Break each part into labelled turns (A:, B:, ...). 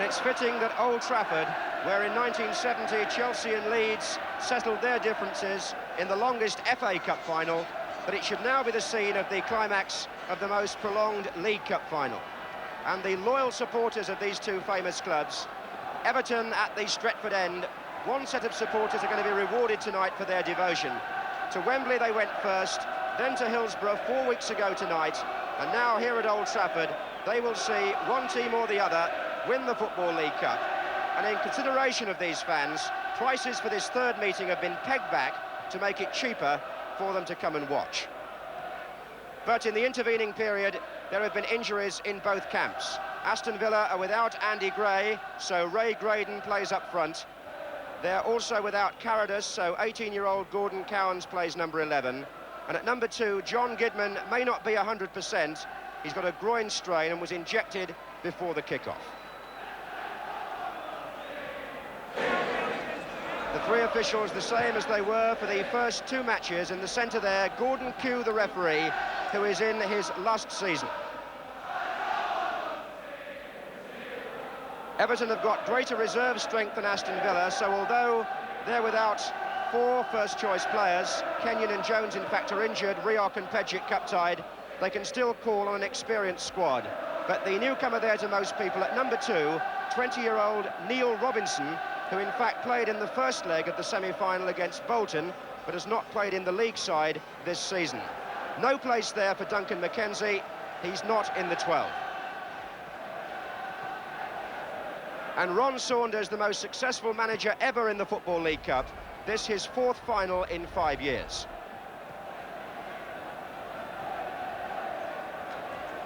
A: And it's fitting that Old Trafford, where in 1970 Chelsea and Leeds settled their differences in the longest FA Cup final, that it should now be the scene of the climax of the most prolonged League Cup final. And the loyal supporters of these two famous clubs, Everton at the Stretford end, one set of supporters are going to be rewarded tonight for their devotion. To Wembley they went first, then to Hillsborough 4 weeks ago tonight, and now here at Old Trafford they will see one team or the other win the Football League Cup. And in consideration of these fans, prices for this third meeting have been pegged back to make it cheaper for them to come and watch. But in the intervening period, there have been injuries in both camps. Aston Villa are without Andy Gray, so Ray Graydon plays up front. They're also without Carradus, so 18-year-old Gordon Cowans plays number 11. And at number 2, John Gidman may not be 100%. He's got a groin strain and was injected before the kickoff. The three officials the same as they were for the first two matches. In the centre there, Gordon Kew, the referee, who is in his last season. Everton have got greater reserve strength than Aston Villa, so although they're without 4 first-choice players, Kenyon and Jones in fact are injured, Rioch and Pejic cup-tied, they can still call on an experienced squad. But the newcomer there to most people at number 2, 20-year-old Neil Robinson, who in fact played in the first leg of the semi-final against Bolton, but has not played in the league side this season. No place there for Duncan McKenzie, he's not in the 12. And Ron Saunders, the most successful manager ever in the Football League Cup, this his 4th final in 5 years.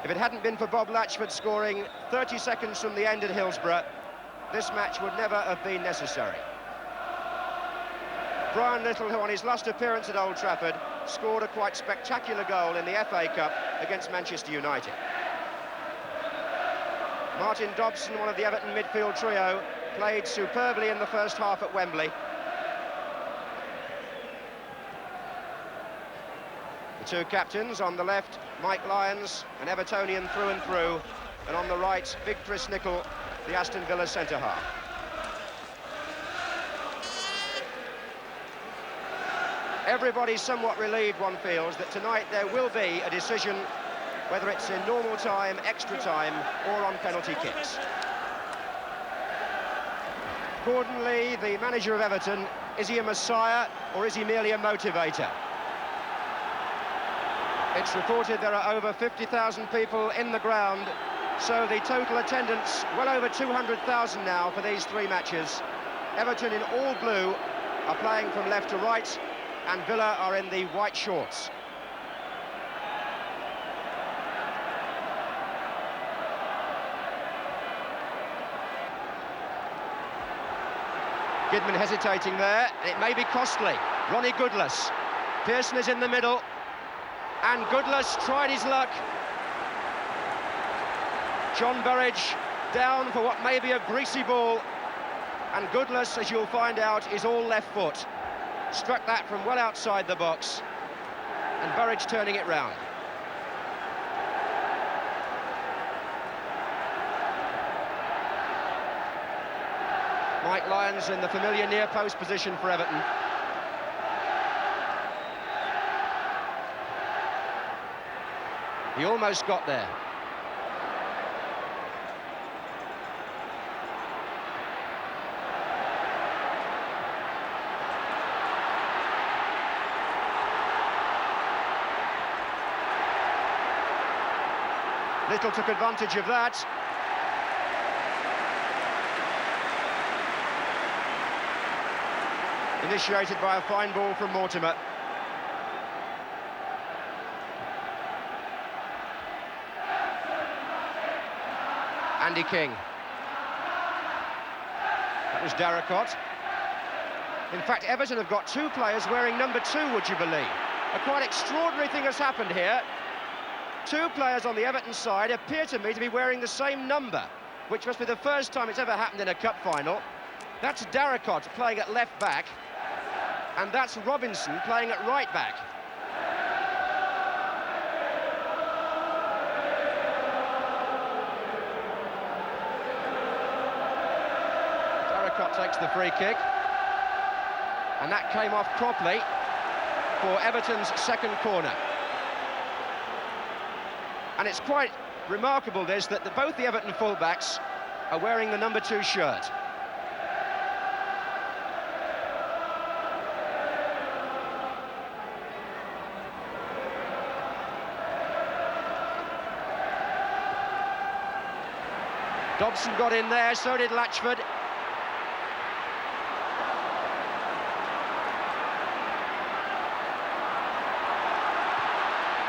A: If it hadn't been for Bob Latchford scoring 30 seconds from the end at Hillsborough, this match would never have been necessary. Brian Little, who on his last appearance at Old Trafford scored a quite spectacular goal in the FA Cup against Manchester United. Martin Dobson, one of the Everton midfield trio, played superbly in the first half at Wembley. The two captains on the left, Mike Lyons, an Evertonian through and through, and on the right, big Chris Nicol, the Aston Villa centre-half. Everybody's somewhat relieved, one feels, that tonight there will be a decision, whether it's in normal time, extra time, or on penalty kicks. Gordon Lee, the manager of Everton, is he a messiah or is he merely a motivator? It's reported there are over 50,000 people in the ground, so the total attendance well over 200,000 now for these 3 matches. Everton in all blue are playing from left to right, and Villa are in the white shorts. Gidman hesitating there, and it may be costly. Ronnie Goodless. Pearson is in the middle, and Goodless tried his luck. John Burridge down for what may be a greasy ball, and Goodless, as you'll find out, is all left foot. Struck that from well outside the box, and Burridge turning it round. Mike Lyons in the familiar near post position for Everton. He almost got there. Little took advantage of that. Initiated by a fine ball from Mortimer. Andy King. That was Darracott. In fact, Everton have got 2 players wearing number 2, would you believe? A quite extraordinary thing has happened here. 2 players on the Everton side appear to me to be wearing the same number, which must be the first time it's ever happened in a cup final. That's Darracott playing at left back, and that's Robinson playing at right back. Darracott takes the free kick. And that came off properly for Everton's second corner. And it's quite remarkable, this, that both the Everton fullbacks are wearing the number 2 shirt. Dobson got in there, so did Latchford.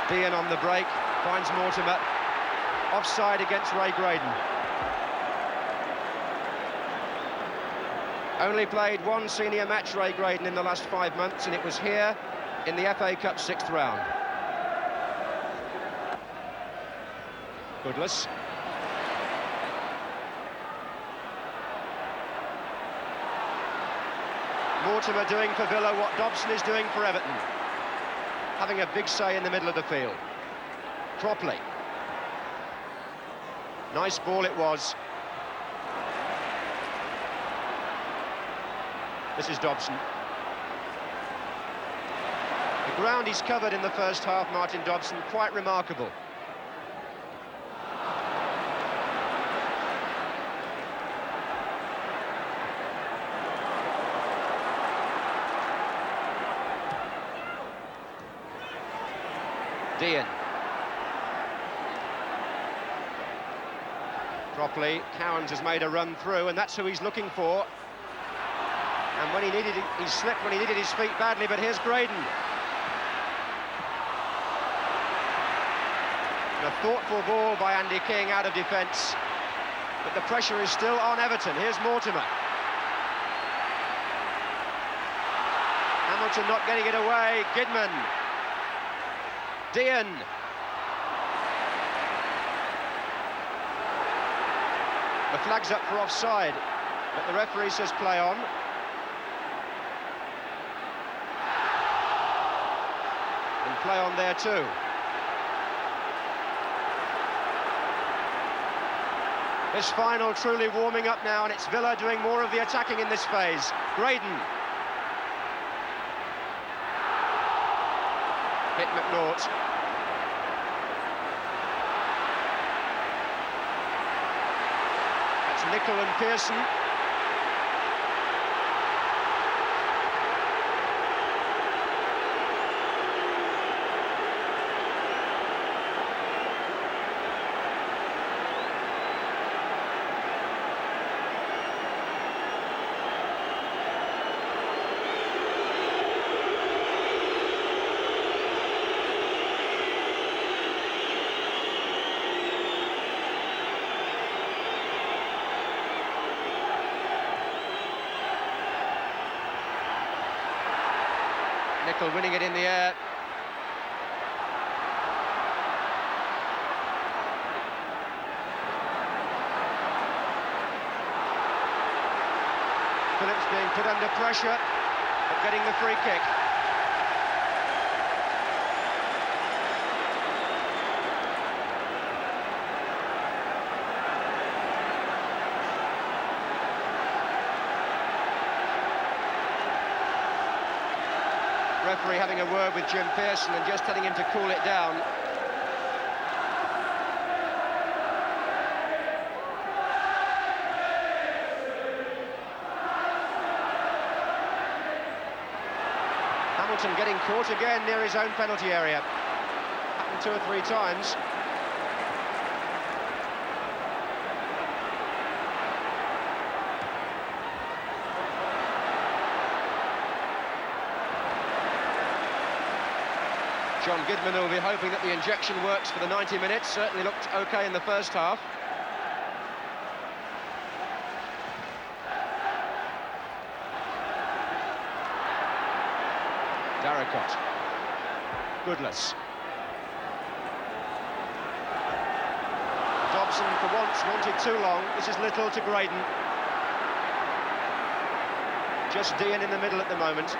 A: Dean on the break, finds Mortimer. Offside against Ray Graydon. Only played one senior match, Ray Graydon, in the last 5 months, and it was here in the FA Cup 6th round. Goodless. Mortimer doing for Villa what Dobson is doing for Everton. Having a big say in the middle of the field. Cropley. Nice ball it was. This is Dobson. The ground he's covered in the first half, Martin Dobson, quite remarkable. Dean. Properly, Cowans has made a run through, and that's who he's looking for. And when he needed it, he slipped when he needed his feet badly, but here's Graydon. And a thoughtful ball by Andy King out of defence. But the pressure is still on Everton. Here's Mortimer. Hamilton not getting it away. Gidman. Dean. The flag's up for offside, but the referee says play on. And play on there too. This final truly warming up now, and it's Villa doing more of the attacking in this phase. Graydon. Hit McNaught. That's Nicol and Pearson. Nicol winning it in the air. Phillips being put under pressure, but getting the free kick. Referee having a word with Jim Pearson and just telling him to cool it down. Hamilton getting caught again near his own penalty area. Happened 2 or 3 times. John Gidman will be hoping that the injection works for the 90 minutes. Certainly looked OK in the first half. Darracott. Goodless. Dobson, for once, wanted too long. This is Little to Graydon. Just Dean in the middle at the moment.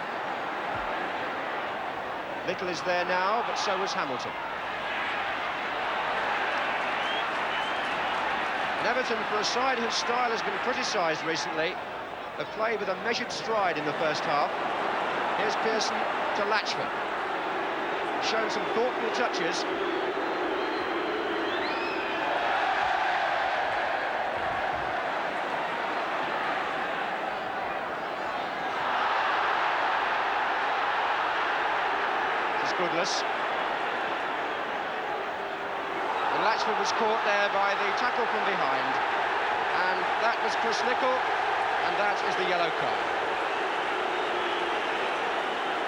A: Little is there now, but so was Hamilton. And Everton, for a side whose style has been criticised recently, have played with a measured stride in the first half. Here's Pearson to Latchford. Shown some thoughtful touches. This is Goodless. And Latchford was caught there by the tackle from behind. And that was Chris Nicholl, and that is the yellow card.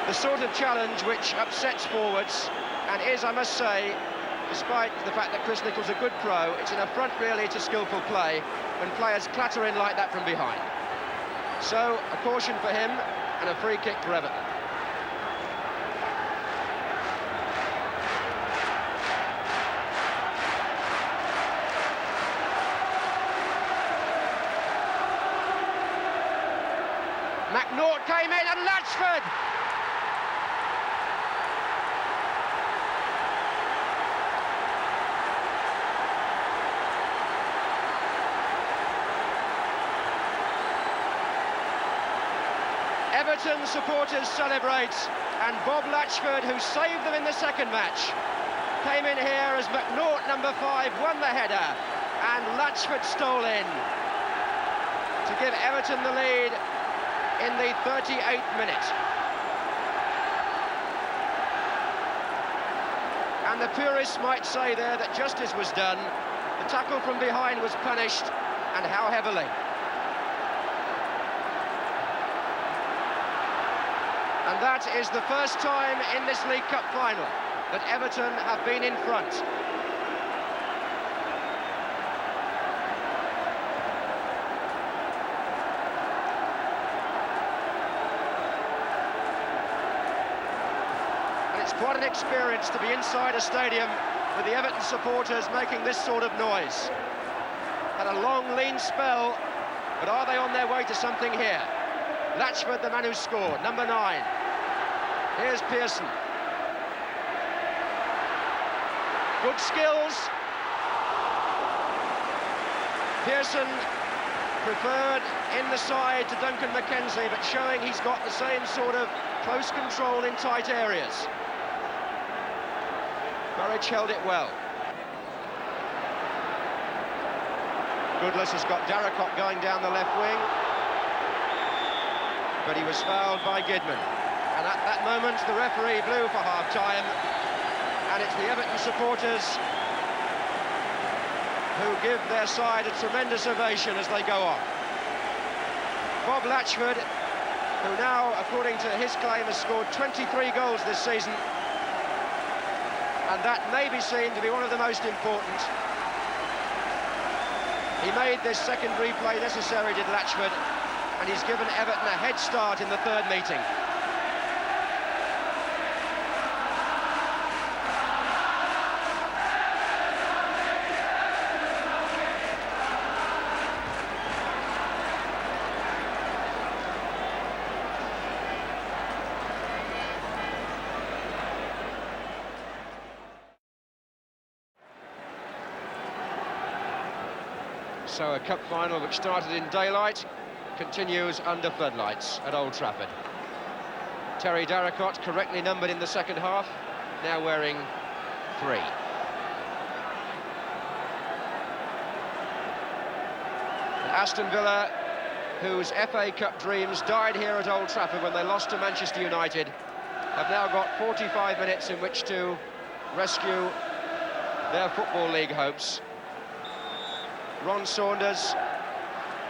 A: The sort of challenge which upsets forwards, and is, I must say, despite the fact that Chris Nicholl's a good pro, it's an affront really to skillful play when players clatter in like that from behind. So, a caution for him and a free kick for Everton. McNaught came in and Latchford! Everton supporters celebrate, and Bob Latchford, who saved them in the second match, came in here as McNaught, number 5, won the header, and Latchford stole in to give Everton the lead in the 38th minute. And the purists might say there that justice was done. The tackle from behind was punished, and how heavily. And that is the first time in this League Cup final that Everton have been in front. And it's quite an experience to be inside a stadium with the Everton supporters making this sort of noise. Had a long, lean spell, but are they on their way to something here? Latchford, the man who scored, number 9. Here's Pearson. Good skills. Pearson preferred in the side to Duncan McKenzie, but showing he's got the same sort of close control in tight areas. Burridge held it well. Goodless has got Darracott going down the left wing, but he was fouled by Gidman. And at that moment, the referee blew for half-time, and it's the Everton supporters who give their side a tremendous ovation as they go on. Bob Latchford, who now, according to his claim, has scored 23 goals this season, and that may be seen to be one of the most important. He made this second replay necessary, did Latchford, and he's given Everton a head start in the third meeting. So a cup final which started in daylight continues under floodlights at Old Trafford. Terry Darracott, correctly numbered in the second half, now wearing 3. And Aston Villa, whose FA Cup dreams died here at Old Trafford when they lost to Manchester United, have now got 45 minutes in which to rescue their Football League hopes. Ron Saunders,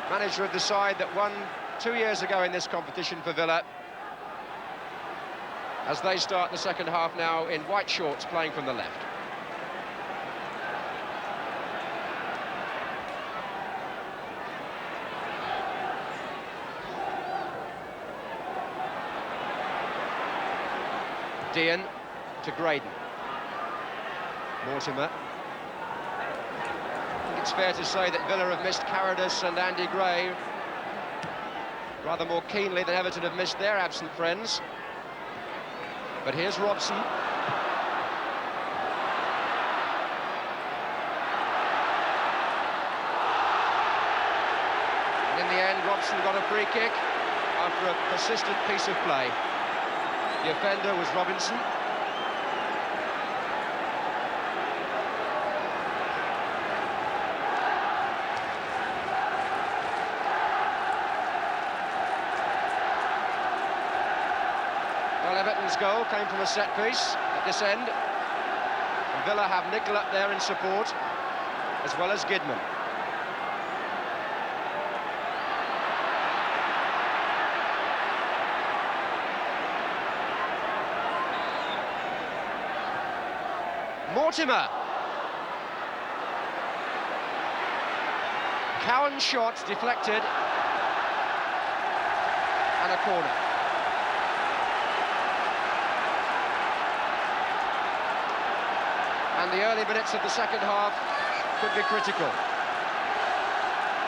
A: manager of the side that won 2 years ago in this competition for Villa, as they start the second half now in white shorts, playing from the left. Dean to Graydon. Mortimer. It's fair to say that Villa have missed Carradus and Andy Gray rather more keenly than Everton have missed their absent friends. But here's Robson. And in the end, Dobson got a free kick after a persistent piece of play. The offender was Robinson. Well, Everton's goal came from a set piece at this end. And Villa have Nickel up there in support, as well as Gidman. Mortimer. Cowan's shot deflected. And a corner. And the early minutes of the second half could be critical.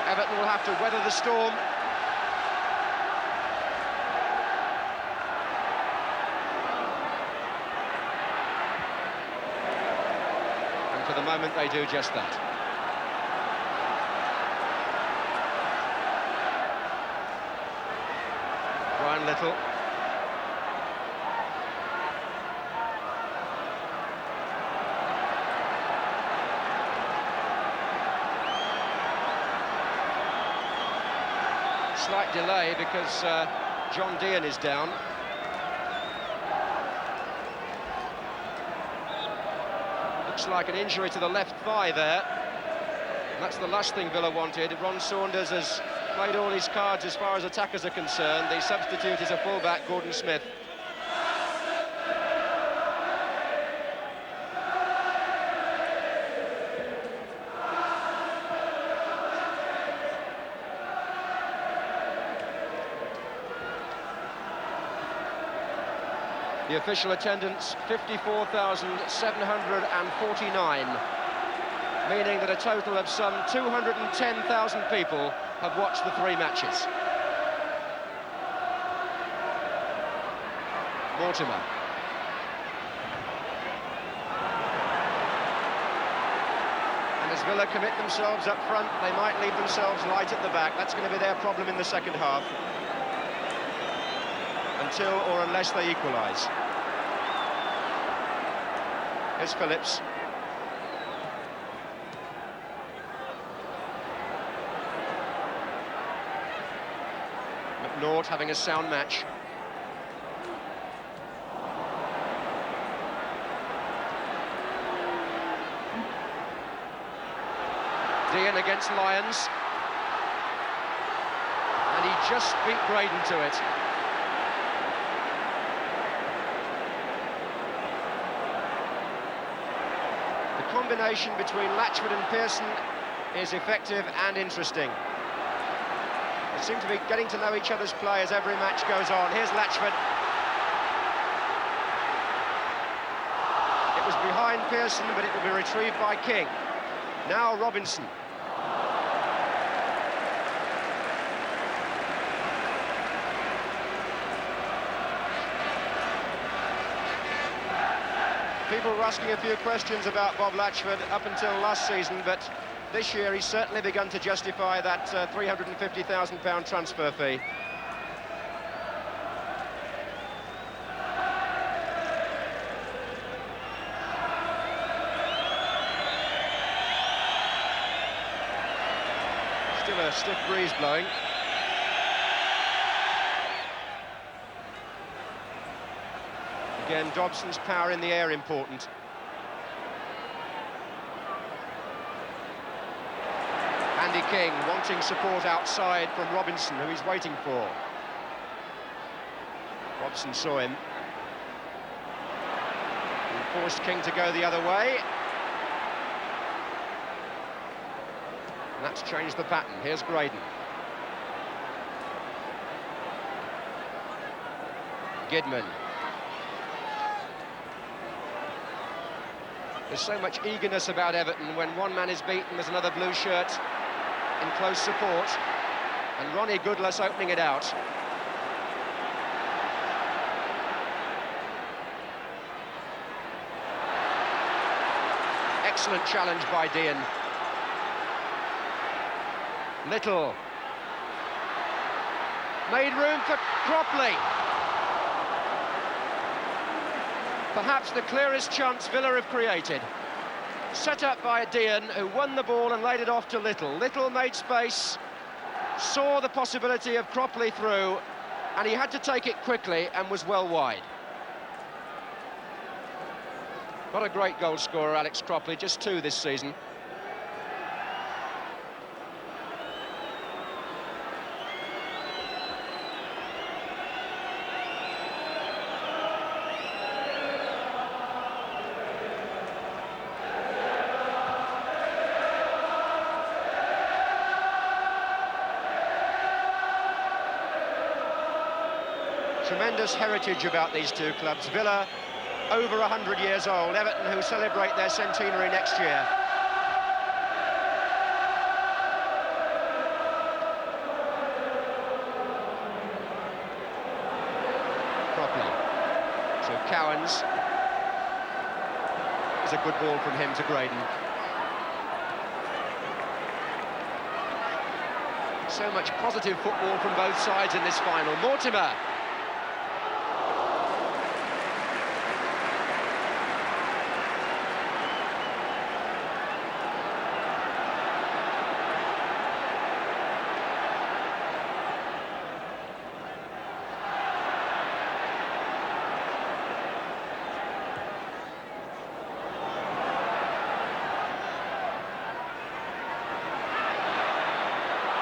A: Everton will have to weather the storm. And for the moment, they do just that. Brian Little. Slight delay because John Dean is down. Looks like an injury to the left thigh there. And that's the last thing Villa wanted. Ron Saunders has played all his cards as far as attackers are concerned. The substitute is a fullback, Gordon Smith. The official attendance, 54,749, meaning that a total of some 210,000 people have watched the three matches. Mortimer. And as Villa commit themselves up front, they might leave themselves light at the back. That's going to be their problem in the second half. Until or unless they equalise. Here's Phillips. McNaught having a sound match. Dean against Lyons. And he just beat Braden to it. The combination between Latchford and Pearson is effective and interesting. They seem to be getting to know each other's play as every match goes on. Here's Latchford. It was behind Pearson, but it will be retrieved by King. Now Robinson. People were asking a few questions about Bob Latchford up until last season, but this year he's certainly begun to justify that £350,000 transfer fee. Still a stiff breeze blowing. Again, Dobson's power in the air important. Andy King wanting support outside from Robinson, who he's waiting for. Robson saw him. And forced King to go the other way. And that's changed the pattern. Here's Graydon. Gidman. There's so much eagerness about Everton. When one man is beaten, there's another blue shirt in close support. And Ronnie Goodless opening it out. Excellent challenge by Dean. Little. Made room for Cropley. Perhaps the clearest chance Villa have created. Set up by Dean, who won the ball and laid it off to Little. Little made space, saw the possibility of Cropley through, and he had to take it quickly and was well wide. Not a great goal scorer, Alex Cropley, just 2 this season. Tremendous heritage about these two clubs. Villa, over 100 years old. Everton, who celebrate their centenary next year. Cropley. So Cowans. It's a good ball from him to Graydon. So much positive football from both sides in this final. Mortimer.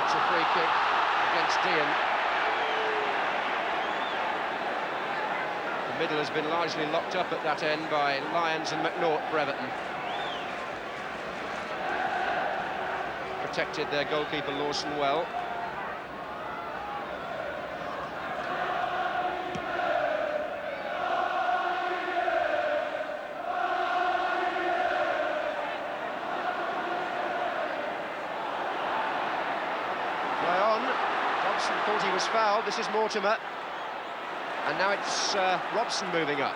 A: It's a free kick against Dean. The middle has been largely locked up at that end by Lyons and McNaught for Everton. Protected their goalkeeper Lawson well. Robson thought he was fouled. This is Mortimer. And now it's Robson moving up.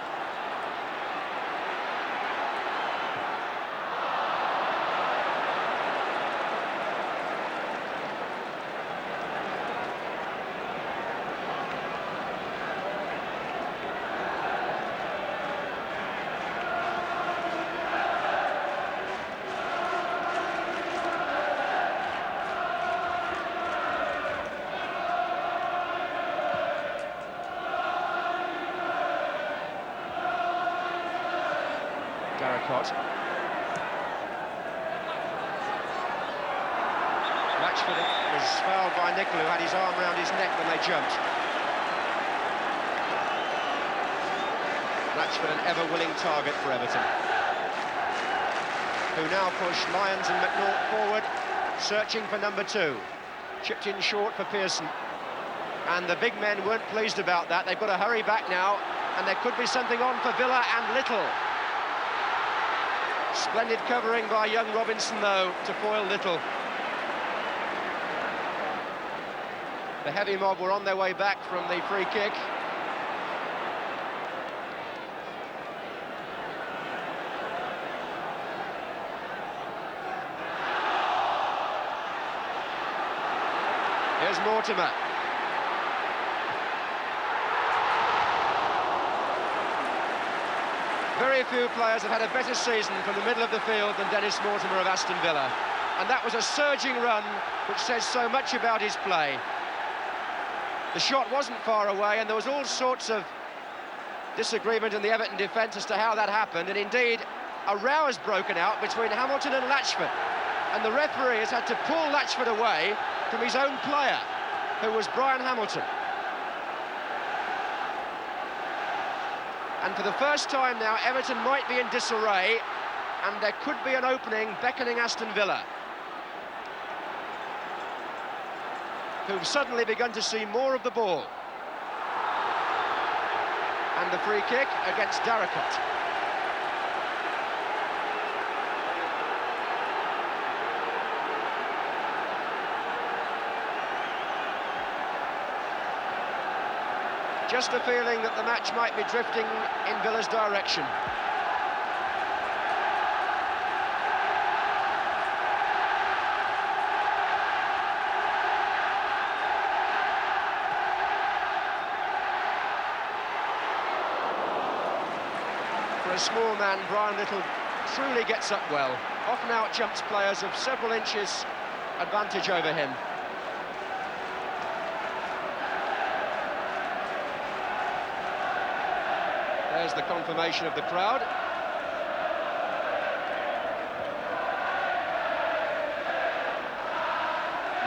A: Latchford was fouled by Nicol, who had his arm round his neck when they jumped. Latchford, an ever-willing target for Everton, who now push Lyons and McNaught forward, searching for number 2. Chipped in short for Pearson. And the big men weren't pleased about that. They've got to hurry back now, and there could be something on for Villa and Little. Splendid covering by young Robinson, though, to foil Little. The heavy mob were on their way back from the free kick. Here's Mortimer. Very few players have had a better season from the middle of the field than Dennis Mortimer of Aston Villa. And that was a surging run, which says so much about his play. The shot wasn't far away, and there was all sorts of disagreement in the Everton defence as to how that happened. And indeed, a row has broken out between Hamilton and Latchford. And the referee has had to pull Latchford away from his own player, who was Brian Hamilton. And for the first time now, Everton might be in disarray, and there could be an opening beckoning Aston Villa, who've suddenly begun to see more of the ball. And the free kick against Darracott. Just a feeling that the match might be drifting in Villa's direction. a small man, Brian Little truly gets up well. Often out-jumps players of several inches advantage over him. There's the confirmation of the crowd.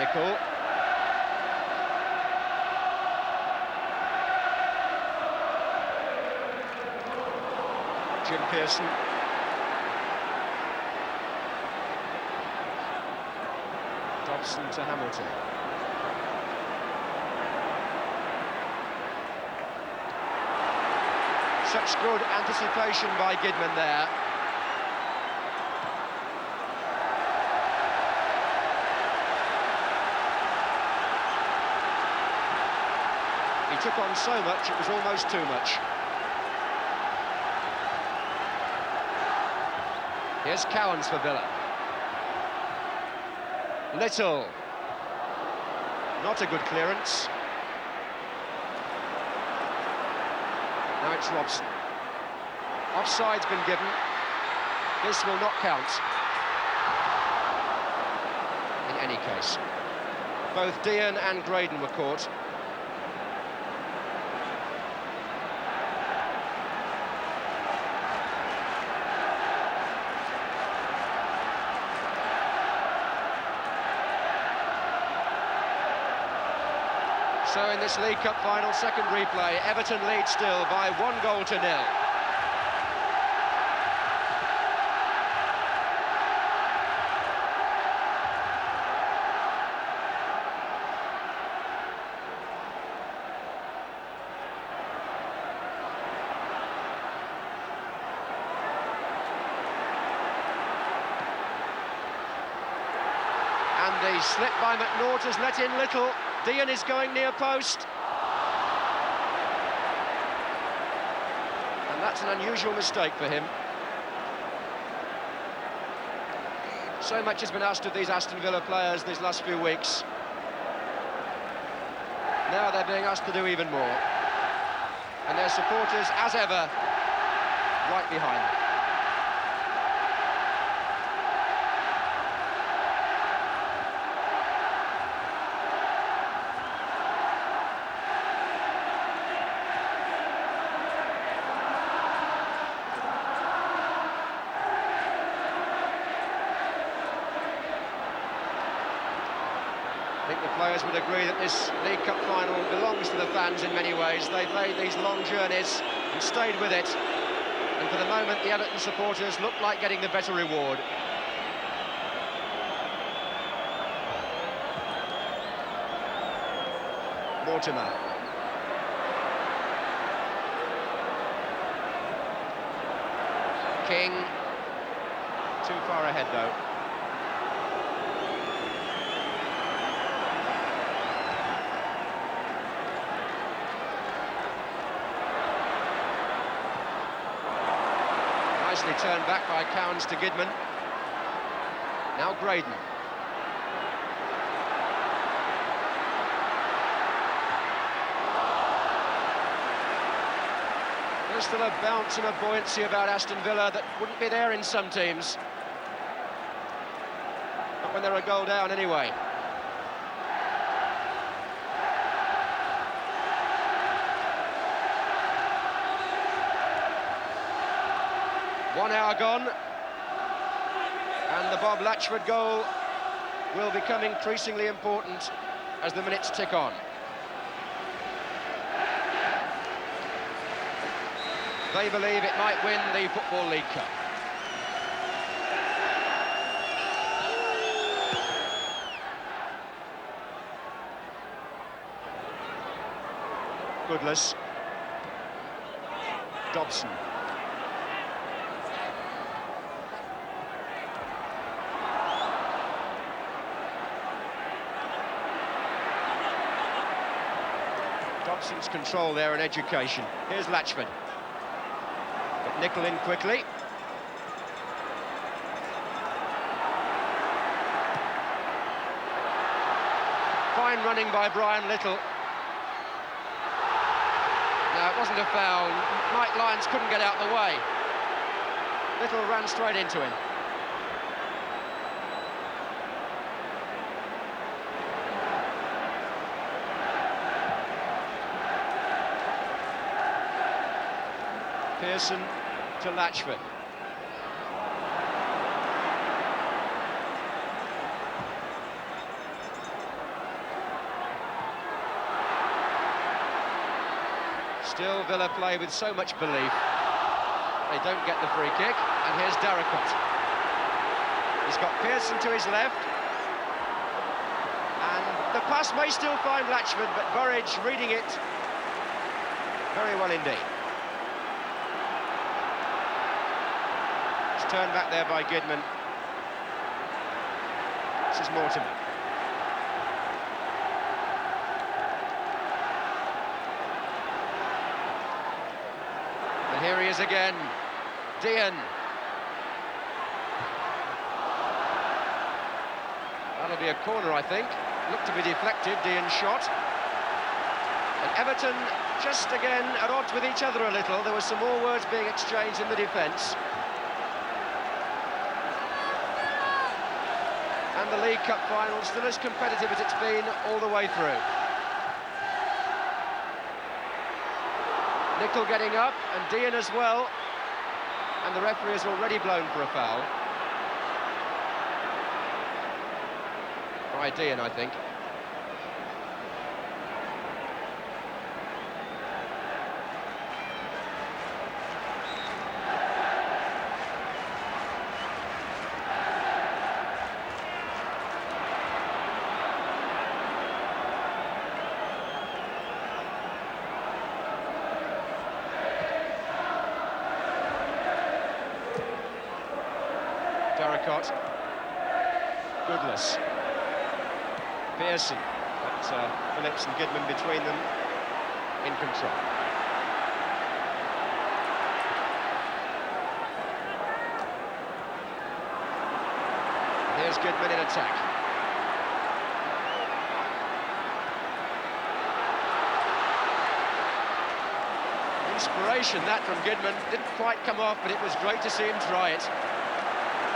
A: Nicol. Jim Pearson. Dobson to Hamilton. Such good anticipation by Gidman there. He took on so much, it was almost too much. Here's Cowans for Villa. Little. Not a good clearance. Now it's Robson. Offside's been given. This will not count. In any case. Both Dean and Graydon were caught. So in this League Cup final, second replay, Everton lead still by 1-0. And the slip by McNaught has let in Little. Dean is going near post. And that's an unusual mistake for him. So much has been asked of these Aston Villa players these last few weeks. Now they're being asked to do even more. And their supporters, as ever, right behind them. I think the players would agree that this League Cup final belongs to the fans in many ways. They've made these long journeys and stayed with it. And for the moment, the Everton supporters look like getting the better reward. Mortimer. King. Too far ahead, though. Nicely turned back by Cowans to Gidman. Now Graydon. There's still a bounce and a buoyancy about Aston Villa that wouldn't be there in some teams. Not when they're a goal down anyway. One hour gone, and the Bob Latchford goal will become increasingly important as the minutes tick on. They believe it might win the Football League Cup. Goodless. Dobson. Dobson's control there and education. Here's Latchford. Got Nicol in quickly. Fine running by Brian Little. No, it wasn't a foul. Mike Lyons couldn't get out of the way. Little ran straight into him. Pearson to Latchford. Still Villa play with so much belief. They don't get the free kick, and here's Darricott. He's got Pearson to his left. And the pass may still find Latchford, but Burridge reading it very well indeed. It's turned back there by Gidman. This is Mortimer. And here he is again, Dean. That'll be a corner, I think. Looked to be deflected, Dean's shot. And Everton just again at odds with each other a little. There were some more words being exchanged in the defence. And the League Cup final still as competitive as it's been all the way through. Nicol getting up, and Dean as well. And the referee has already blown for a foul. By Dean, I think. Darricott, Goodless, Pearson, but Phillips and Gidman between them in control. Here's Gidman in attack. Inspiration that from Gidman, didn't quite come off, but it was great to see him try it.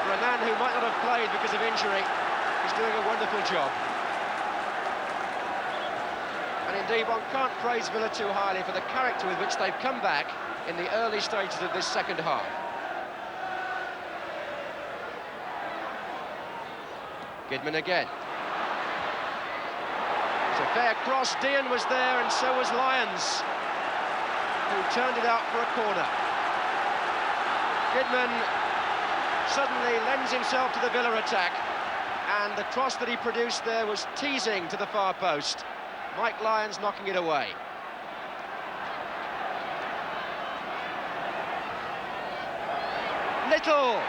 A: For a man who might not have played because of injury, he's doing a wonderful job. And indeed, one can't praise Villa too highly for the character with which they've come back in the early stages of this second half. Gidman again. It's a fair cross. Dean was there, and so was Lyons, who turned it out for a corner. Gidman suddenly lends himself to the Villa attack, and the cross that he produced there was teasing to the far post. Mike Lyons knocking it away. Little!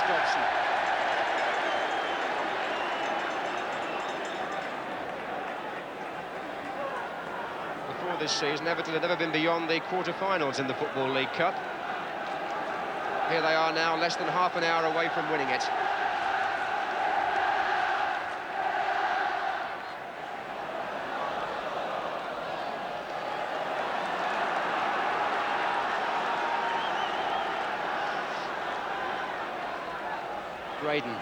A: Dobson. Before this season, Everton had never been beyond the quarter-finals in the Football League Cup. Here they are now, less than half an hour away from winning it. Graydon.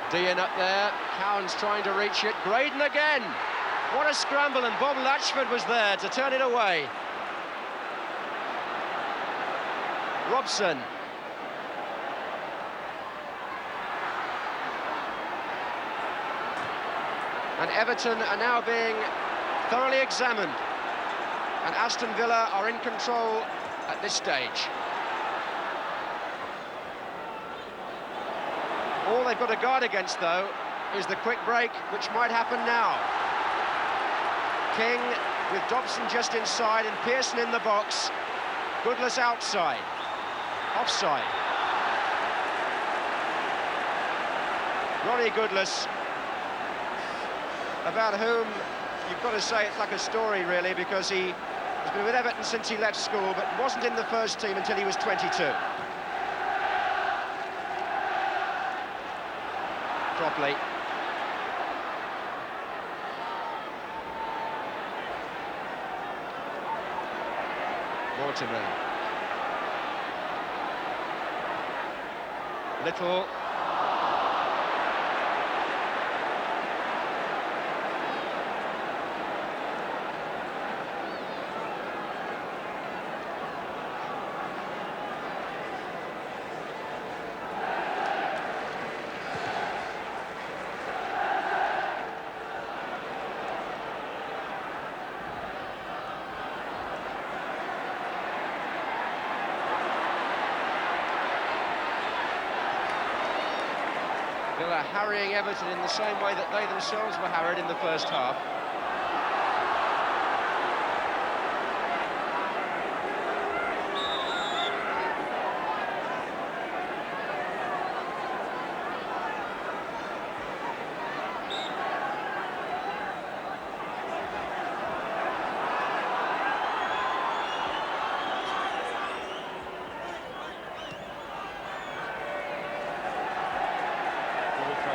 A: Dean up there, Cowan's trying to reach it, Graydon again! What a scramble, and Bob Latchford was there to turn it away. Robson. And Everton are now being thoroughly examined, and Aston Villa are in control at this stage. All they've got to guard against, though, is the quick break, which might happen now. King with Dobson just inside and Pearson in the box. Goodless outside. Offside. Ronnie Goodless, about whom you've got to say it's like a story, really, because he has been with Everton since he left school, but wasn't in the first team until he was 22. Properly. Mortimer. Little. Villa harrying Everton in the same way that they themselves were harried in the first half.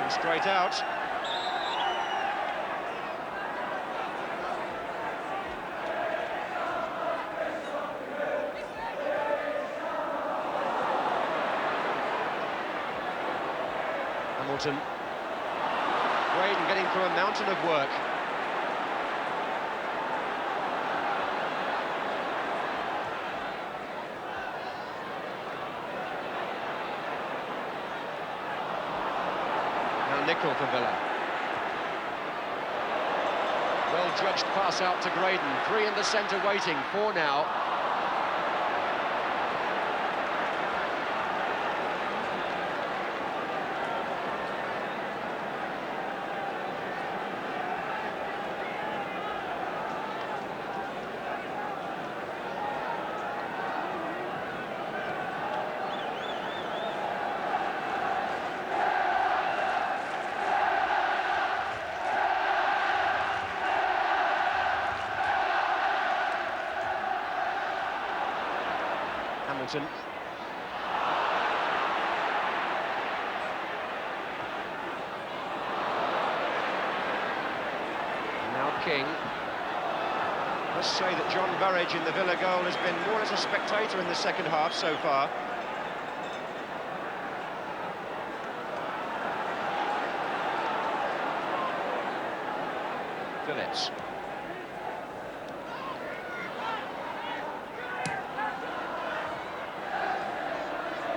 A: Straight out. Hamilton. Graydon getting through a mountain of work. Nickel for Villa. Well-judged pass out to Graydon. 3 in the centre waiting. 4 now. Hamilton. And now King. Must say that John Burridge in the Villa goal has been more or less a spectator in the second half so far. Phillips.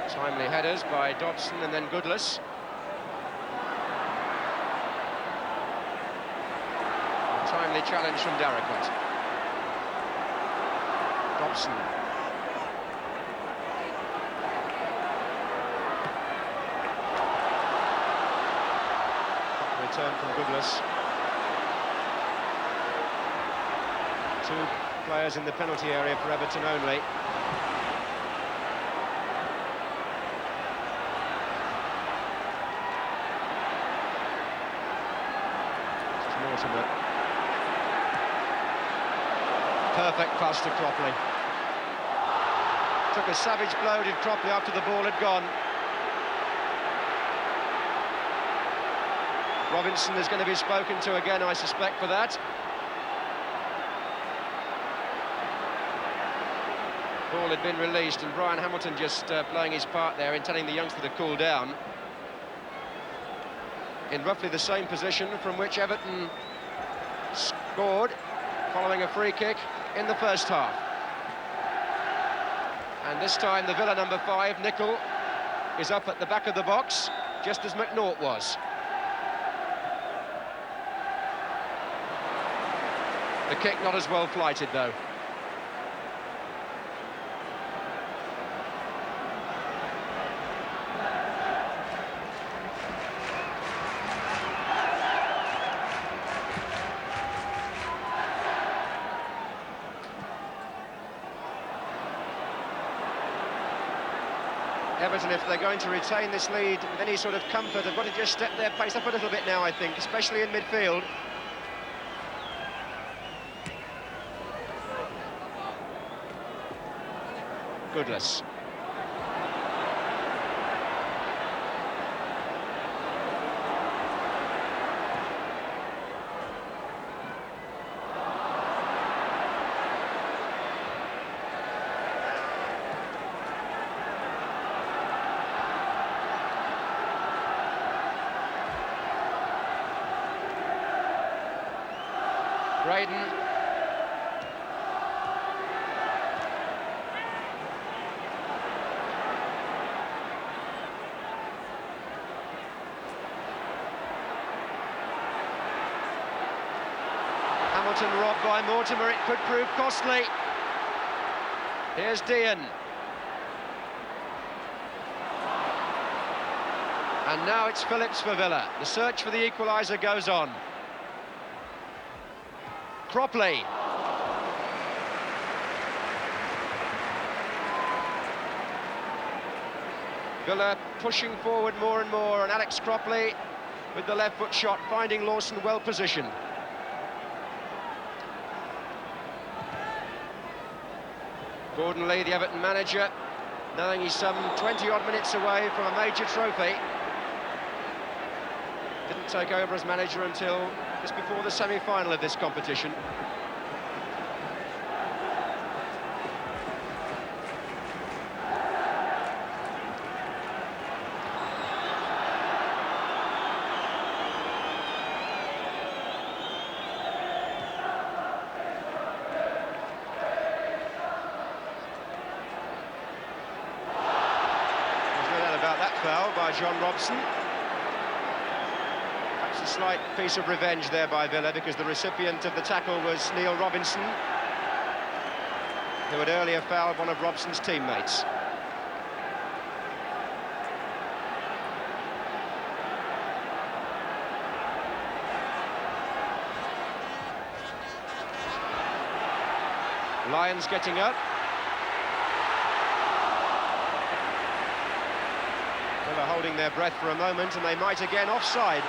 A: Timely headers by Dobson and then Goodless. A timely challenge from Darraghat. Dobson. Return from Goodless. 2 players in the penalty area for Everton only. Perfect pass to Cropley. Took a savage blow, did Cropley, after the ball had gone. Robinson is going to be spoken to again, I suspect, for that. Ball had been released, and Brian Hamilton just playing his part there in telling the youngster to cool down. In roughly the same position from which Everton scored following a free kick in the first half. And this time the Villa number 5, Nicol, is up at the back of the box, just as McNaught was. The kick not as well flighted, though. Everton, if they're going to retain this lead with any sort of comfort, they've got to just step their pace up a little bit now, I think, especially in midfield. Goodless. Braden. Hamilton robbed by Mortimer, it could prove costly. Here's Dean. And now it's Phillips for Villa. The search for the equaliser goes on. Cropley. Villa pushing forward more and more, and Alex Cropley with the left foot shot, finding Lawson well positioned. Gordon Lee, the Everton manager, knowing he's some 20-odd minutes away from a major trophy. Didn't take over as manager until just before the semi-final of this competition. There's no doubt about that foul by John Robson. A slight piece of revenge there by Villa, because the recipient of the tackle was Neil Robinson, who had earlier fouled one of Robson's teammates. Lions getting up. Villa holding their breath for a moment, and they might again offside.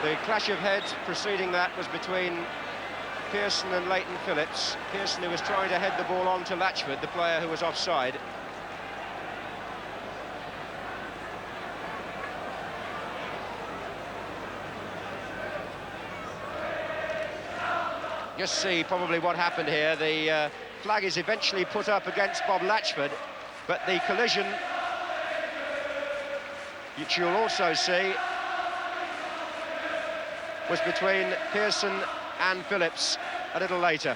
A: The clash of heads preceding that was between Pearson and Leighton Phillips. Pearson, who was trying to head the ball on to Latchford, the player who was offside. Just see probably what happened here. The flag is eventually put up against Bob Latchford, but the collision, which you'll also see, was between Pearson and Phillips a little later.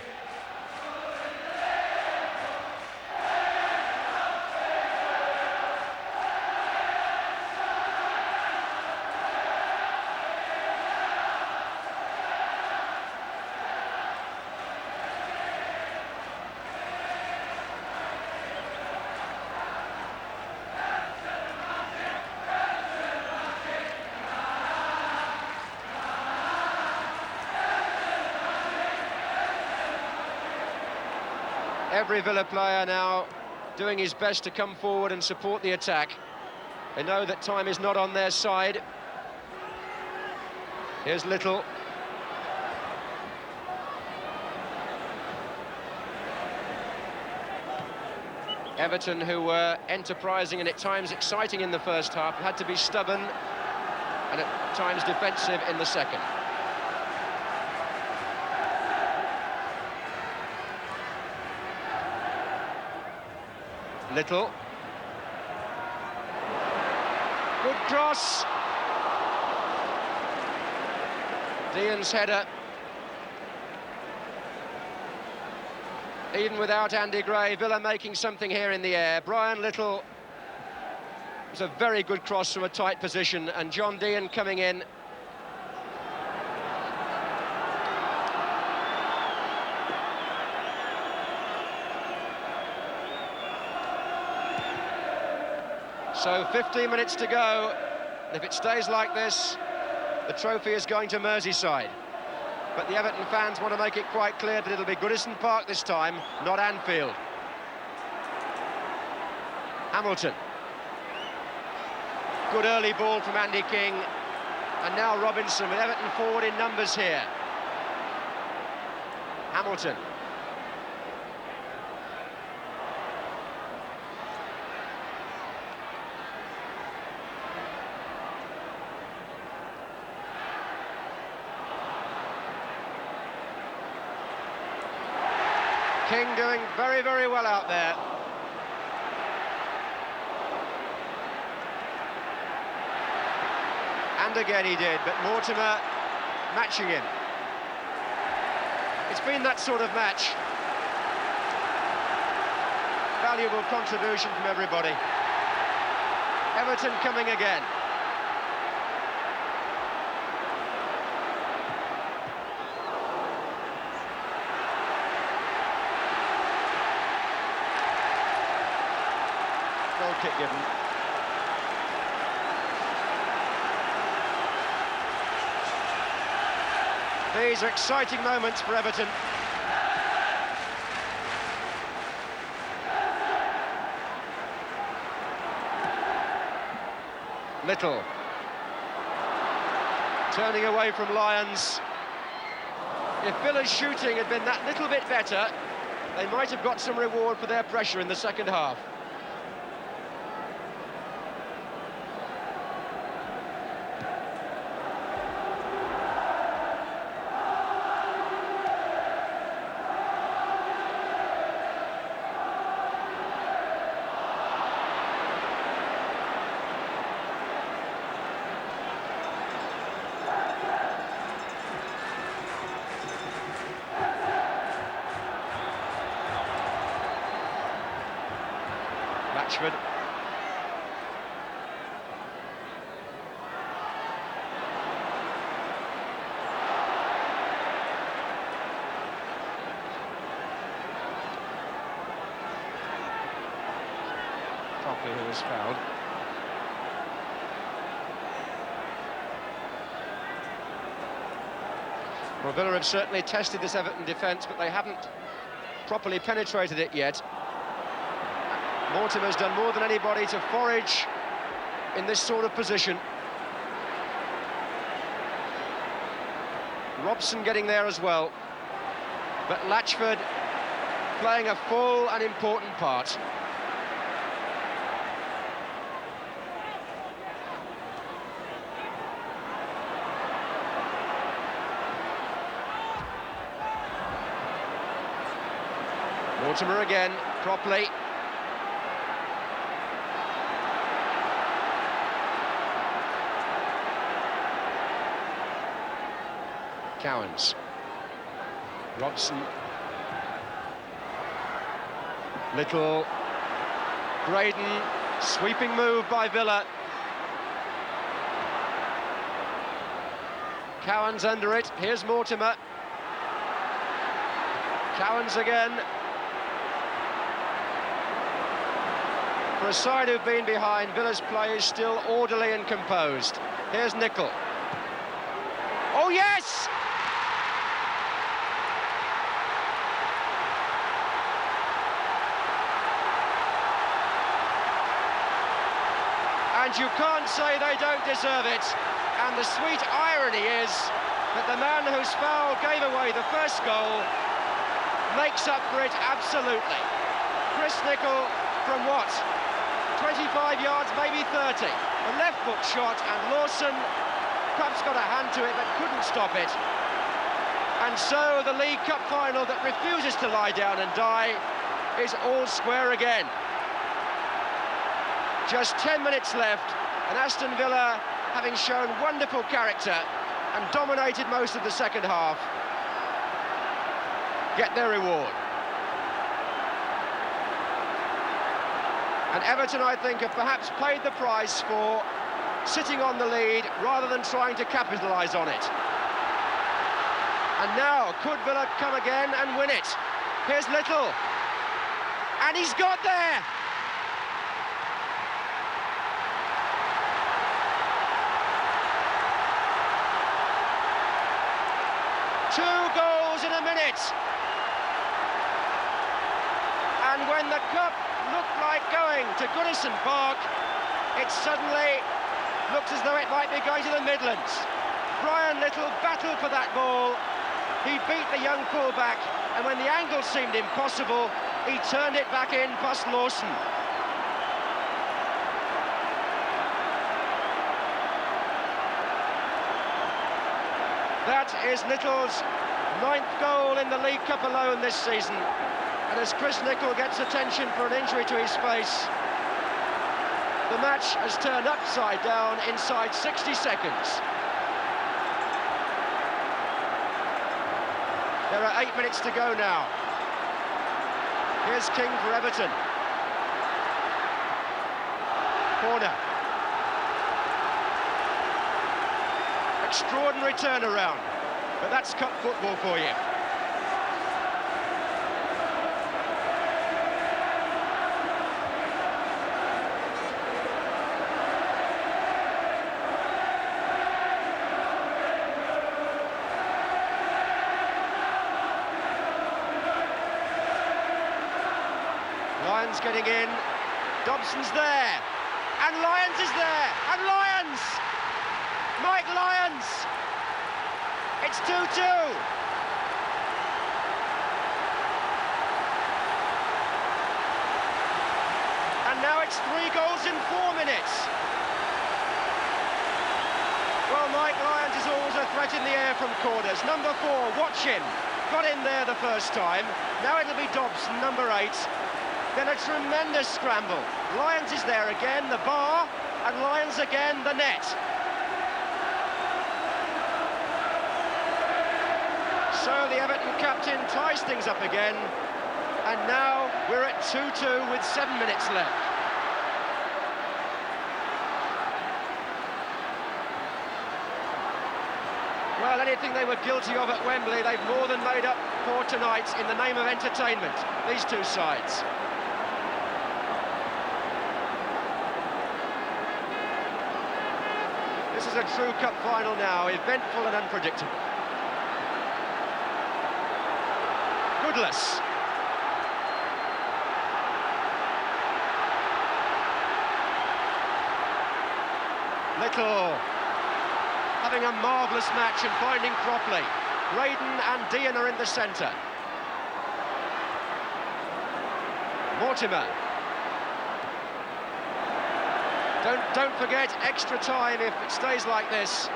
A: Every Villa player now doing his best to come forward and support the attack. They know that time is not on their side. Here's Little. Everton, who were enterprising and at times exciting in the first half, had to be stubborn and at times defensive in the second. Little. Good cross. Dean's header. Even without Andy Gray, Villa making something here in the air. Brian Little, it was a very good cross from a tight position, and John Dean coming in. So 15 minutes to go. If it stays like this, the trophy is going to Merseyside. but the Everton fans want to make it quite clear that it'll be Goodison Park this time, not Anfield. Hamilton. Good early ball from Andy King, and now Robinson with Everton forward in numbers here. Hamilton. King doing very, very well out there. And again he did, but Mortimer matching him. It's been that sort of match. Valuable contribution from everybody. Everton coming again. Goal kick given. These are exciting moments for Everton. Little. Turning away from Lyons. If Villa's shooting had been that little bit better, they might have got some reward for their pressure in the second half. Rashford. Copley, who was fouled. Well, Villa have certainly tested this Everton defence, but they haven't properly penetrated it yet. Mortimer's done more than anybody to forage in this sort of position. Robson getting there as well, but Latchford playing a full and important part. Mortimer again, properly. Cowans. Robson. Little. Graydon. Sweeping move by Villa. Cowans under it. Here's Mortimer. Cowans again. For a side who've been behind, Villa's play is still orderly and composed. Here's Nicol. Oh, yes! And you can't say they don't deserve it. And the sweet irony is that the man whose foul gave away the first goal makes up for it absolutely. Chris Nicol from what? 25 yards, maybe 30. A left foot shot, and Lawson perhaps got a hand to it but couldn't stop it. And so the League Cup final that refuses to lie down and die is all square again. Just 10 minutes left, and Aston Villa, having shown wonderful character and dominated most of the second half, get their reward. And Everton, I think, have perhaps paid the price for sitting on the lead rather than trying to capitalise on it. And now, could Villa come again and win it? Here's Little. And he's got there! Two minute. And when the cup looked like going to Goodison Park, it suddenly looks as though it might be going to the Midlands. Brian Little battled for that ball. He beat the young fullback, and when the angle seemed impossible, he turned it back in past Lawson. That is Little's 9th goal in the League Cup alone this season. And as Chris Nicholl gets attention for an injury to his face, the match has turned upside down inside 60 seconds. There are 8 minutes to go now. Here's King for Everton. Corner. Extraordinary turnaround, but that's cup football for you. Lyons getting in, Dobson's there, and Lyons is there, and Lyons! Mike Lyons! It's 2-2. And now it's 3 goals in 4 minutes. Well, Mike Lyons is always a threat in the air from corners. Number 4, watch him. Got in there the first time. Now it'll be Dobson, number 8. Then a tremendous scramble. Lyons is there again, the bar, and Lyons again, the net. So the Everton captain ties things up again, and now we're at 2-2 with 7 minutes left. Well, anything they were guilty of at Wembley, they've more than made up for tonight in the name of entertainment, these two sides. This is a true cup final now, eventful and unpredictable. Goodless. Little having a marvellous match and finding properly. Graydon and Dean are in the centre. Mortimer. Don't forget extra time if it stays like this.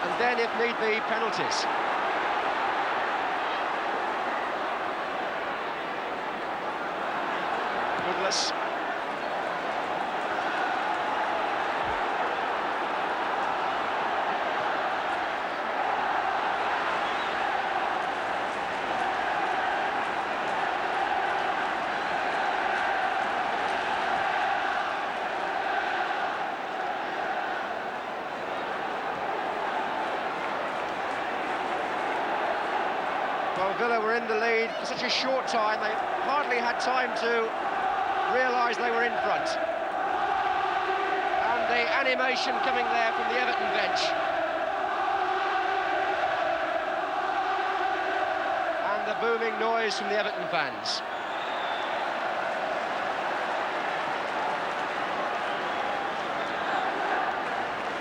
A: And then, if need be, penalties. Goodless. Well, Villa were in the lead for such a short time, they hardly had time to realise they were in front. And the animation coming there from the Everton bench. And the booming noise from the Everton fans.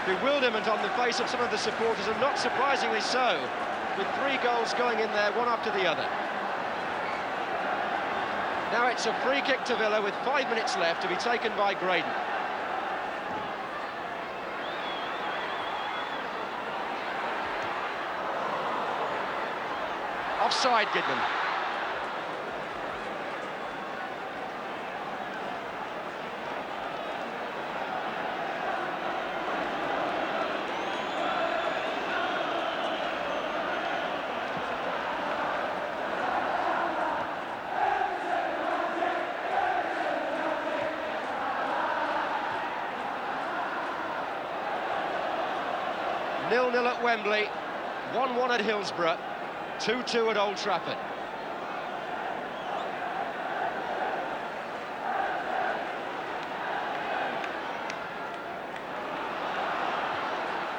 A: Bewilderment on the face of some of the supporters, and not surprisingly so, with 3 goals going in there, one after the other. Now it's a free kick to Villa with 5 minutes left, to be taken by Graydon. Offside, Gidman. Nil-nil at Wembley, 1-1 at Hillsborough, 2-2 at Old Trafford.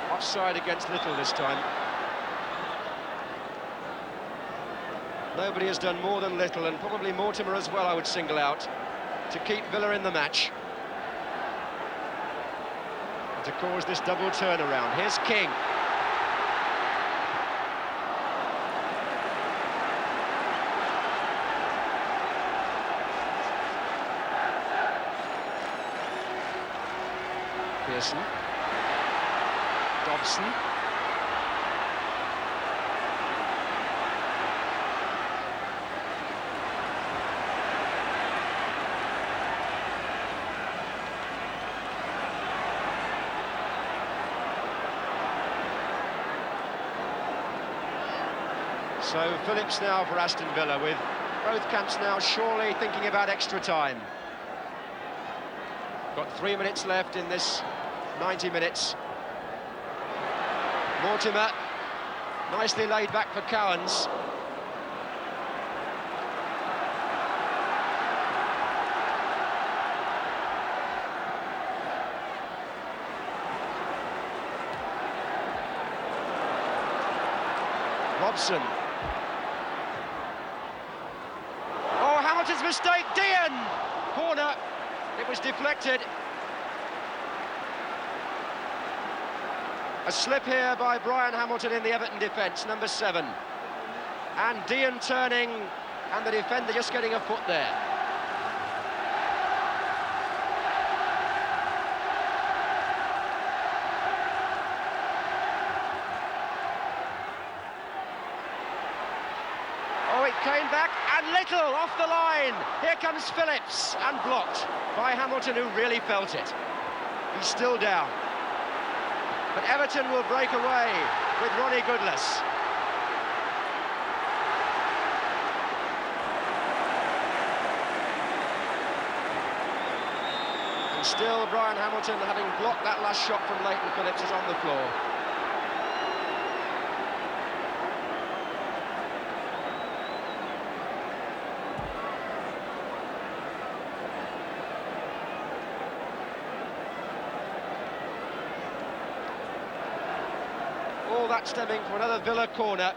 A: Offside. side against little this time. Nobody has done more than little, and probably Mortimer as well, I would single out, to keep Villa in the match. And to cause this double turnaround. Here's King. Pearson. Dobson. So Phillips now for Aston Villa, with both camps now surely thinking about extra time. Got 3 minutes left in this 90 minutes. Mortimer, nicely laid back for Cowans. Robson. Oh, Hamilton's mistake, Dean! Corner, it was deflected. A slip here by Brian Hamilton in the Everton defence, number 7. And Dean turning, and the defender just getting a foot there. Oh, it came back, and Little off the line. Here comes Phillips, and blocked by Hamilton, who really felt it. He's still down. But Everton will break away with Ronnie Goodless. And still Brian Hamilton, having blocked that last shot from Leighton Phillips, is on the floor. All that stemming from another Villa corner,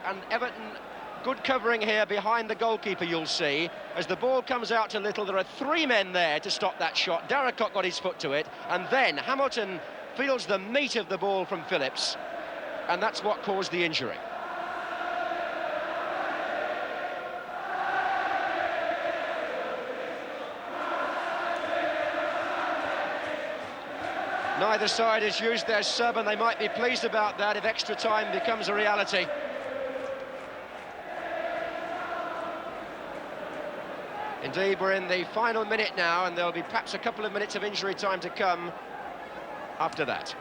A: and Everton, good covering here behind the goalkeeper, you'll see. As the ball comes out to Little, there are 3 men there to stop that shot. Darracott got his foot to it, and then Hamilton feels the meat of the ball from Phillips, and that's what caused the injury. Neither side has used their sub, and they might be pleased about that if extra time becomes a reality. Indeed, we're in the final minute now, and there'll be perhaps a couple of minutes of injury time to come after that.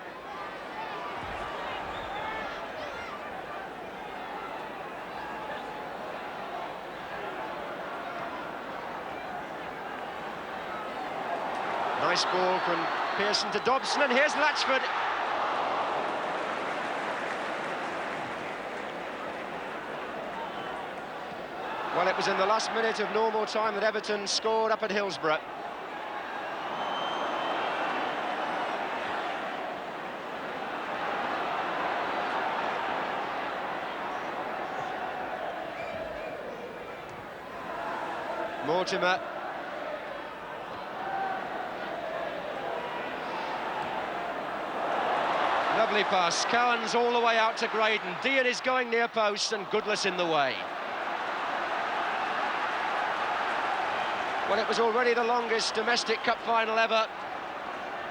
A: Nice ball from Pearson to Dobson, and here's Latchford. Well, it was in the last minute of normal time that Everton scored up at Hillsborough. Mortimer. Lovely pass. Cowans all the way out to Graydon. Dean is going near post, and Goodless in the way. Well, it was already the longest domestic cup final ever,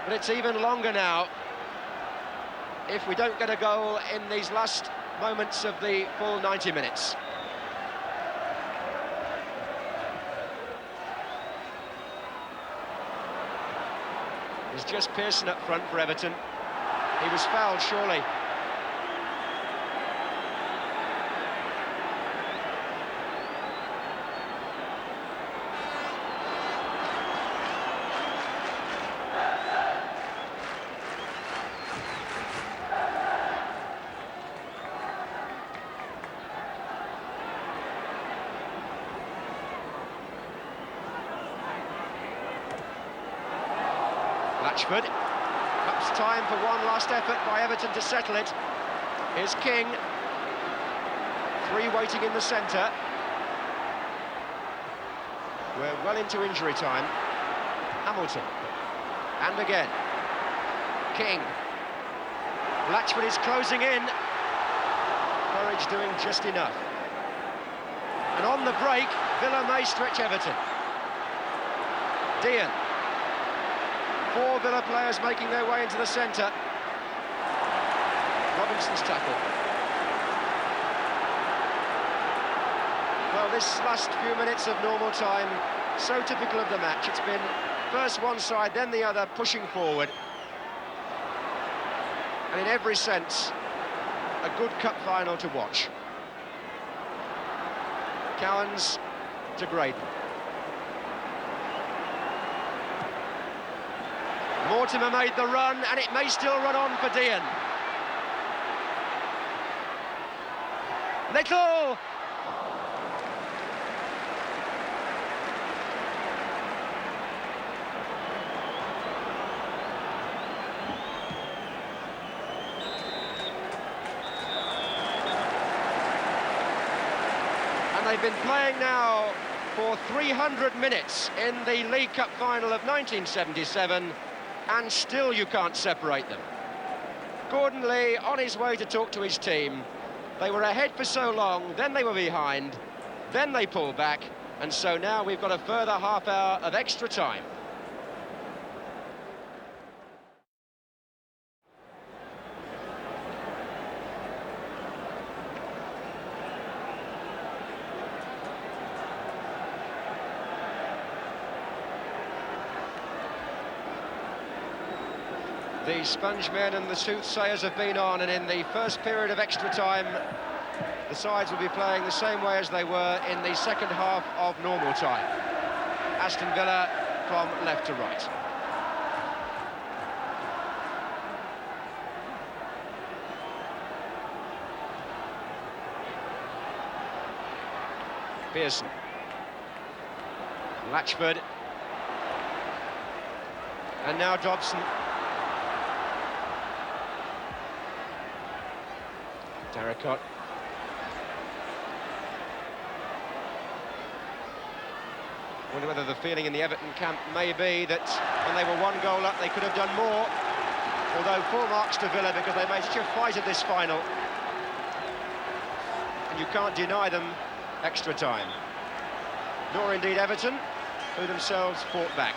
A: but it's even longer now if we don't get a goal in these last moments of the full 90 minutes. It's just Pearson up front for Everton. He was fouled, surely. Latchford, cups time for one last effort by Everton to settle it. Here's King. Three waiting in the centre. We're well into injury time. Hamilton. And again. King. Latchford is closing in. Burridge doing just enough. And on the break, Villa may stretch Everton. Dean. Four Villa players making their way into the centre. Robinson's tackle. Well, this last few minutes of normal time, so typical of the match. It's been first one side, then the other, pushing forward. And in every sense, a good cup final to watch. Cowans to Graydon. Mortimer made the run, and it may still run on for Dean. Little! And they've been playing now for 300 minutes in the League Cup final of 1977, and still you can't separate them. Gordon Lee on his way to talk to his team. They were ahead for so long, then they were behind, then they pulled back, and so now we've got a further half hour of extra time. The Spongemen and the Soothsayers have been on, and in the first period of extra time, the sides will be playing the same way as they were in the second half of normal time. Aston Villa from left to right. Pearson. Latchford. And now Dobson. Darricott. Wonder whether the feeling in the Everton camp may be that when they were one goal up, they could have done more. Although full marks to Villa because they made such a fight of this final. And you can't deny them extra time. Nor indeed Everton, who themselves fought back.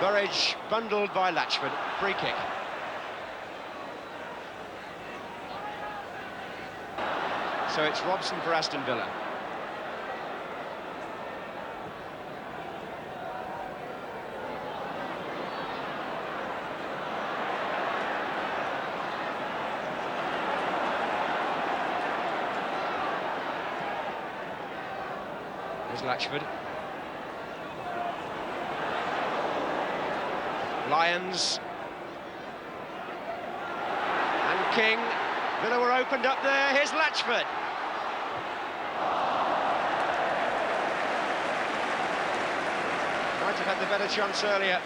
A: Burridge bundled by Latchford, free kick. So it's Robson for Aston Villa. There's Latchford. Lyons. And King. Villa were opened up there. Here's Latchford. Might have had the better chance earlier.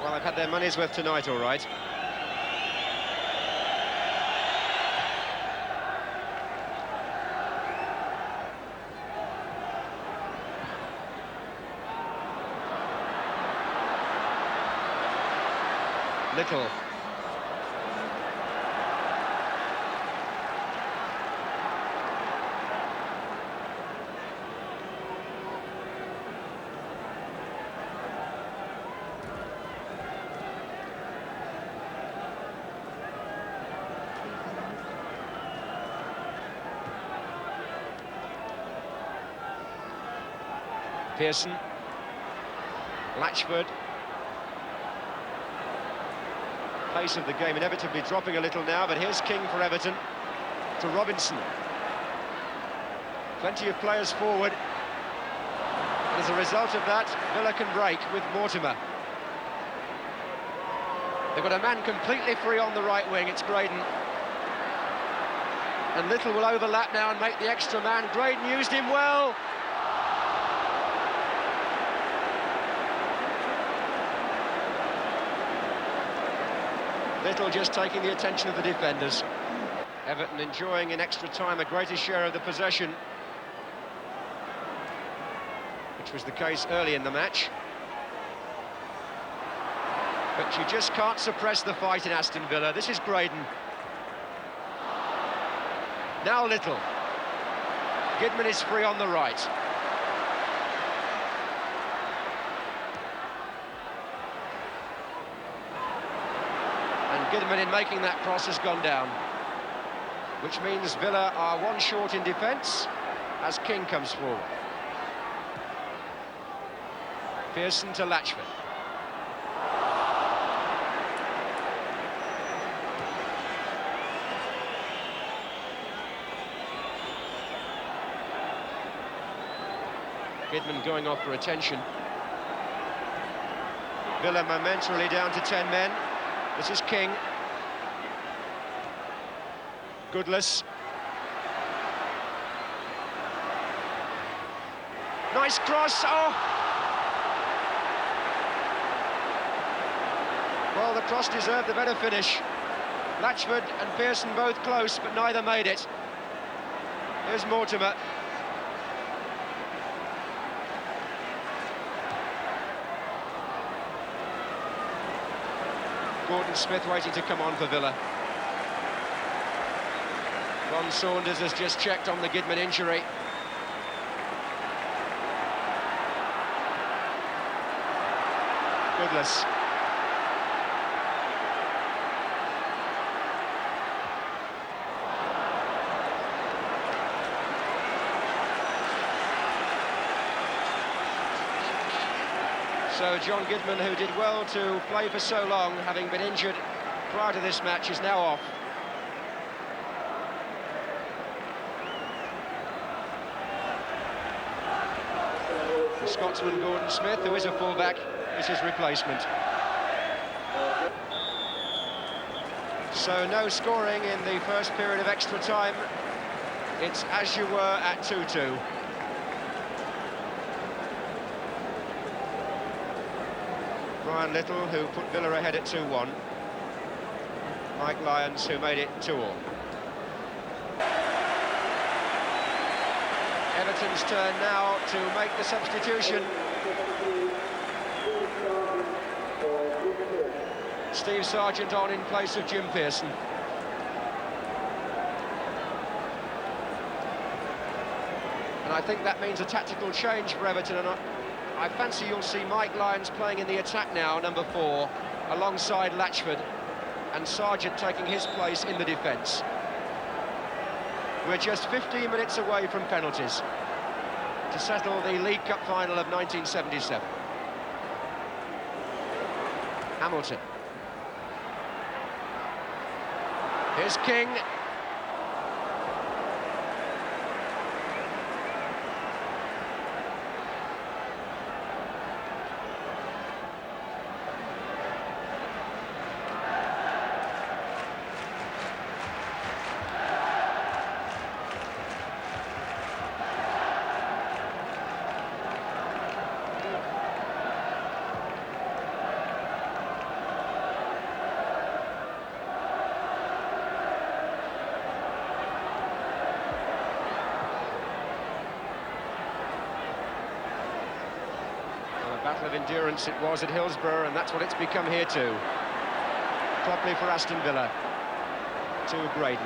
A: Well, they've had their money's worth tonight, all right. Little. Pearson. Latchford. Pace of the game inevitably dropping a little now, but here's King for Everton to Robinson. Plenty of players forward. And as a result of that, Villa can break with Mortimer. They've got a man completely free on the right wing, it's Graydon. And Little will overlap now and make the extra man. Graydon used him well. Little just taking the attention of the defenders. Everton enjoying in extra time a greater share of the possession, which was the case early in the match. But you just can't suppress the fight in Aston Villa. This is Graydon. Now Little. Gidman is free on the right. And Gidman, in making that cross, has gone down. Which means Villa are one short in defence as King comes forward. Pearson to Latchford. Gidman going off for attention. Villa momentarily down to 10 men. This is King. Goodless. Nice cross, oh! Well, the cross deserved the better finish. Latchford and Pearson both close, but neither made it. Here's Mortimer. Gordon Smith waiting to come on for Villa. Ron Saunders has just checked on the Gidman injury. Goodless. So John Gidman, who did well to play for so long, having been injured prior to this match, is now off. The Scotsman Gordon Smith, who is a fullback, is his replacement. So no scoring in the first period of extra time. It's as you were at 2-2. Brian Little, who put Villa ahead at 2-1. Mike Lyons, who made it 2-2. Everton's turn now to make the substitution. Steve Sargent on in place of Jim Pearson. And I think that means a tactical change for Everton, and I fancy you'll see Mike Lyons playing in the attack now, number 4, alongside Latchford, and Sargent taking his place in the defence. We're just 15 minutes away from penalties to settle the League Cup final of 1977. Hamilton. Here's King. Battle of endurance it was at Hillsborough, and that's what it's become here too. Clockley for Aston Villa to Graydon.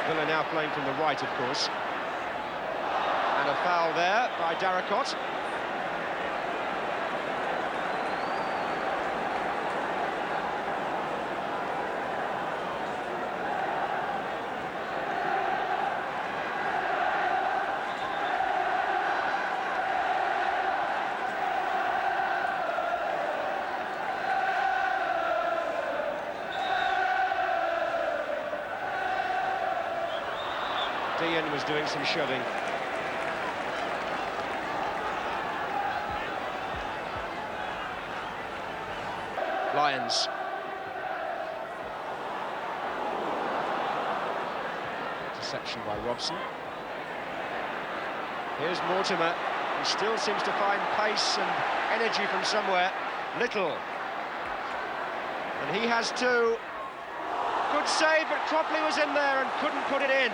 A: Villa now playing from the right, of course. And a foul there by Darracott. Dean was doing some shoving. Lions. Interception by Robson. Here's Mortimer, who still seems to find pace and energy from somewhere. Little. And he has two. Good save, but Cropley was in there and couldn't put it in.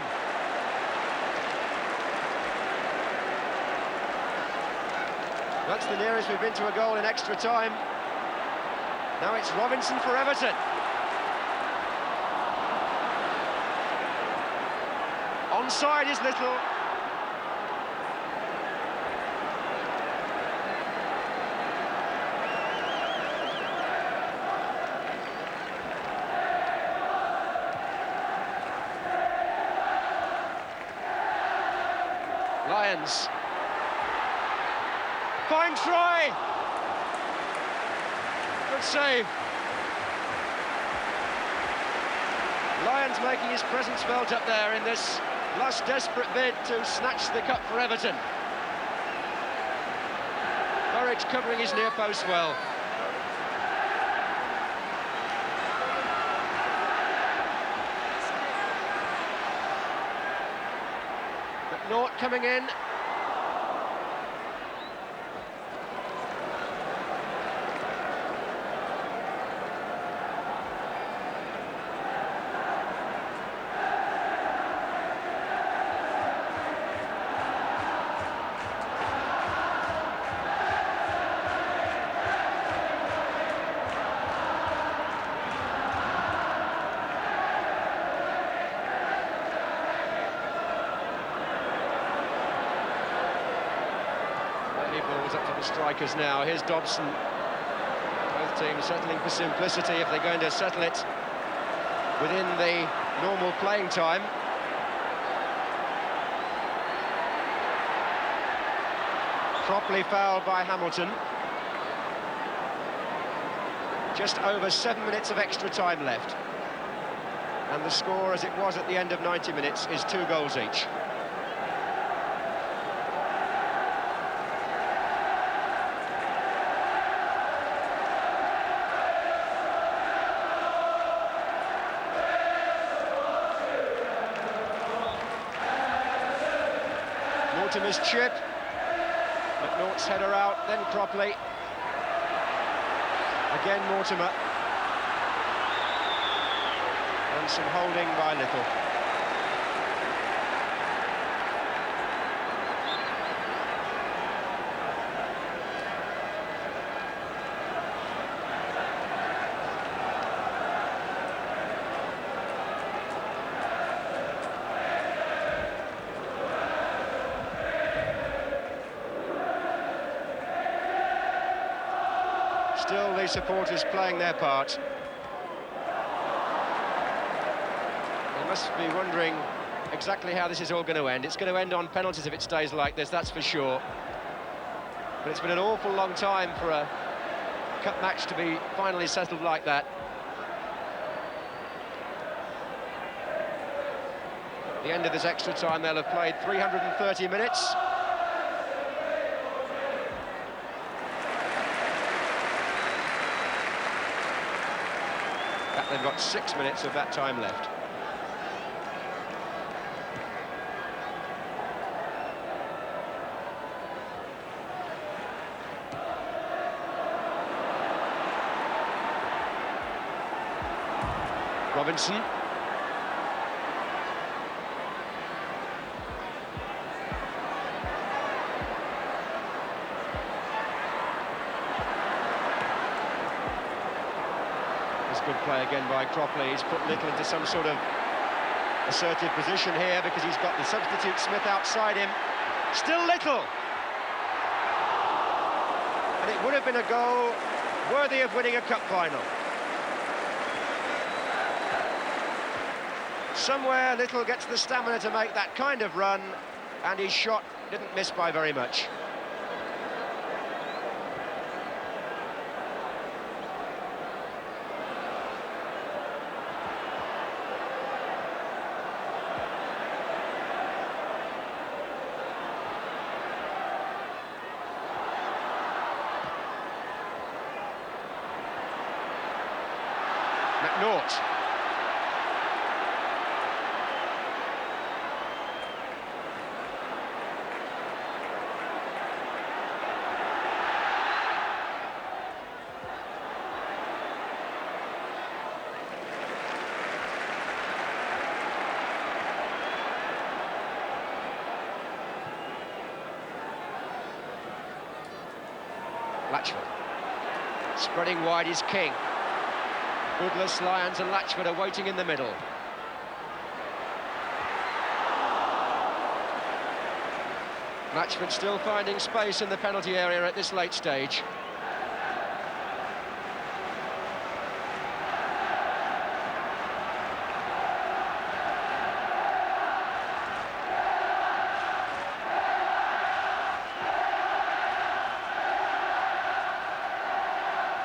A: That's the nearest we've been to a goal in extra time. Now it's Robinson for Everton. Onside is Little. Lions. Fine try. Good save. Lions making his presence felt up there in this last desperate bid to snatch the cup for Everton. Burridge covering his near post well. McNaught coming in. Balls up to the strikers now. Here's Dobson. Both teams settling for simplicity if they're going to settle it within the normal playing time. Properly fouled by Hamilton. Just over 7 minutes of extra time left. And the score, as it was at the end of 90 minutes, is 2 goals each. Mortimer's chip, McNaught's header out, then Cropley. Again Mortimer. And some holding by Little. Still the supporters playing their part. They must be wondering exactly how this is all going to end. It's going to end on penalties if it stays like this, that's for sure. But it's been an awful long time for a cup match to be finally settled like that. At the end of this extra time, they'll have played 330 minutes. They've got 6 minutes of that time left. Robinson. Good play again by Cropley. He's put Little into some sort of assertive position here because he's got the substitute Smith outside him. Still Little. And it would have been a goal worthy of winning a cup final. Somewhere Little gets the stamina to make that kind of run, and his shot didn't miss by very much. McNaught. Latchford. Spreading wide is King. Goodless, Lyons and Latchford are waiting in the middle. Latchford still finding space in the penalty area at this late stage.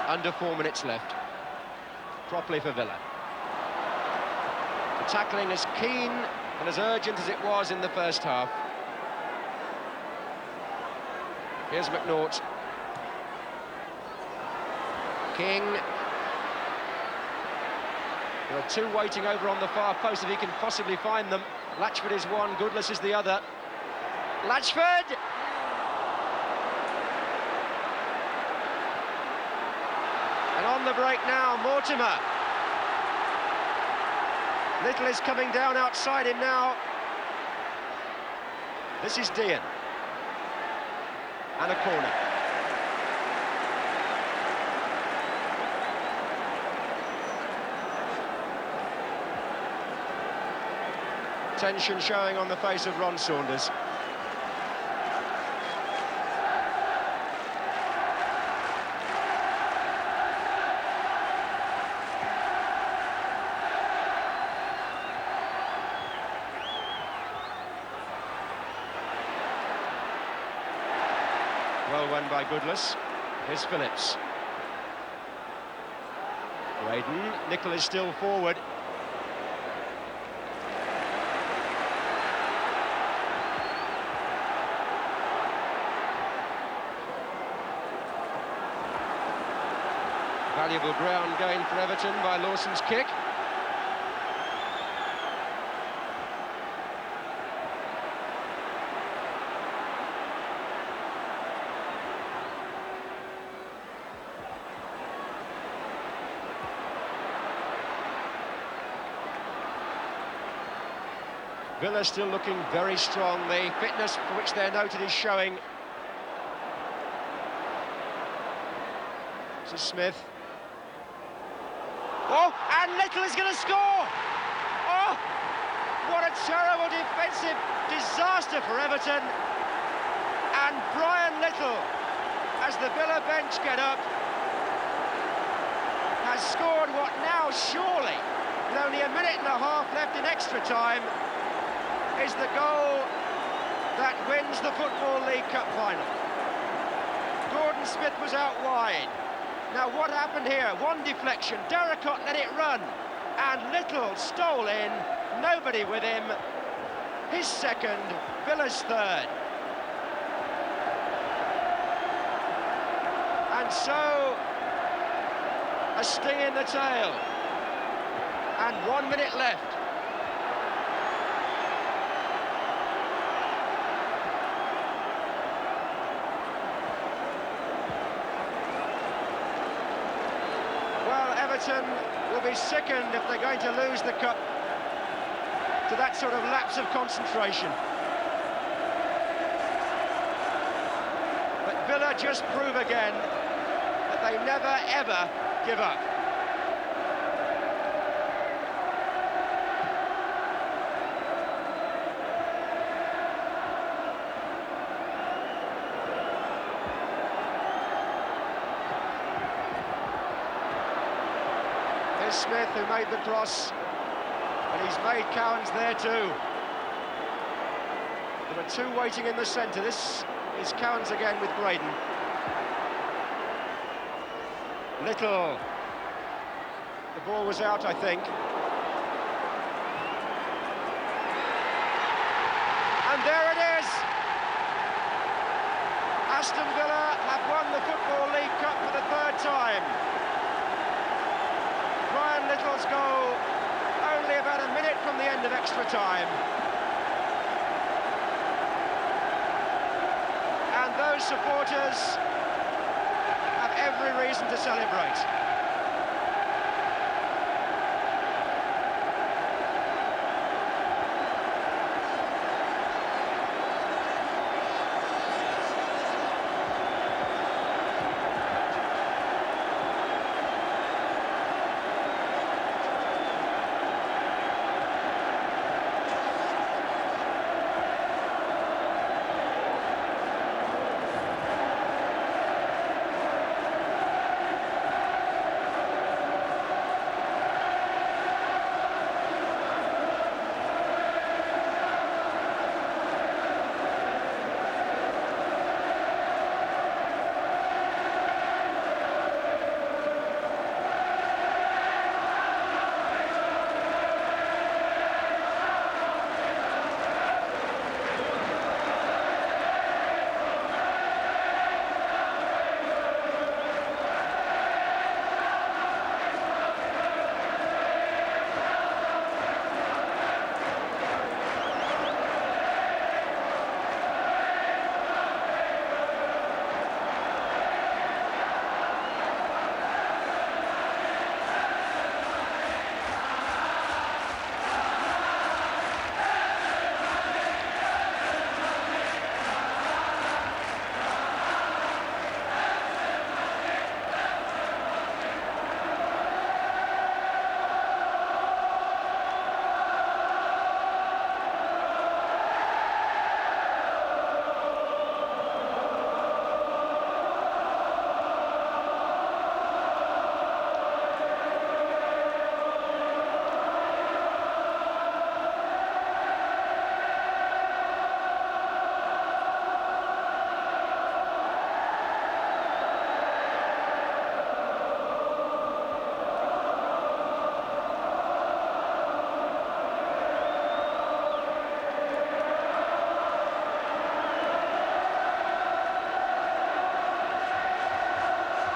A: Under 4 minutes left. Properly for Villa. The tackling as keen and as urgent as it was in the first half. Here's McNaught. King. There are two waiting over on the far post if he can possibly find them. Latchford is one, Goodless is the other. Latchford! And on the break now, Mortimer. Little is coming down outside him now. This is Dean. And a corner. Tension showing on the face of Ron Saunders. Well won by Goodless. Here's Phillips. Graydon. Nicol is still forward. Valuable ground gain for Everton by Lawson's kick. Villa still looking very strong. The fitness for which they're noted is showing. This is Smith. Oh, and Little is going to score! Oh, what a terrible defensive disaster for Everton. And Brian Little, as the Villa bench get up, has scored what now surely, with only a minute and a half left in extra time, is the goal that wins the Football League Cup final. Gordon Smith was out wide. Now what happened here? One deflection, Darracott let it run, and Little stole in, nobody with him. His second, Villa's third. And so, a sting in the tail. And 1 minute left. Everton will be sickened if they're going to lose the cup to that sort of lapse of concentration. But Villa just prove again that they never, ever give up. Smith, who made the cross, and he's made Cowans there too. There are two waiting in the centre. This is Cowans again with Graydon. Little. The ball was out, I think. And there it is! Aston Villa have won the Football League Cup for the third time. Little's goal, only about a minute from the end of extra time. And those supporters have every reason to celebrate.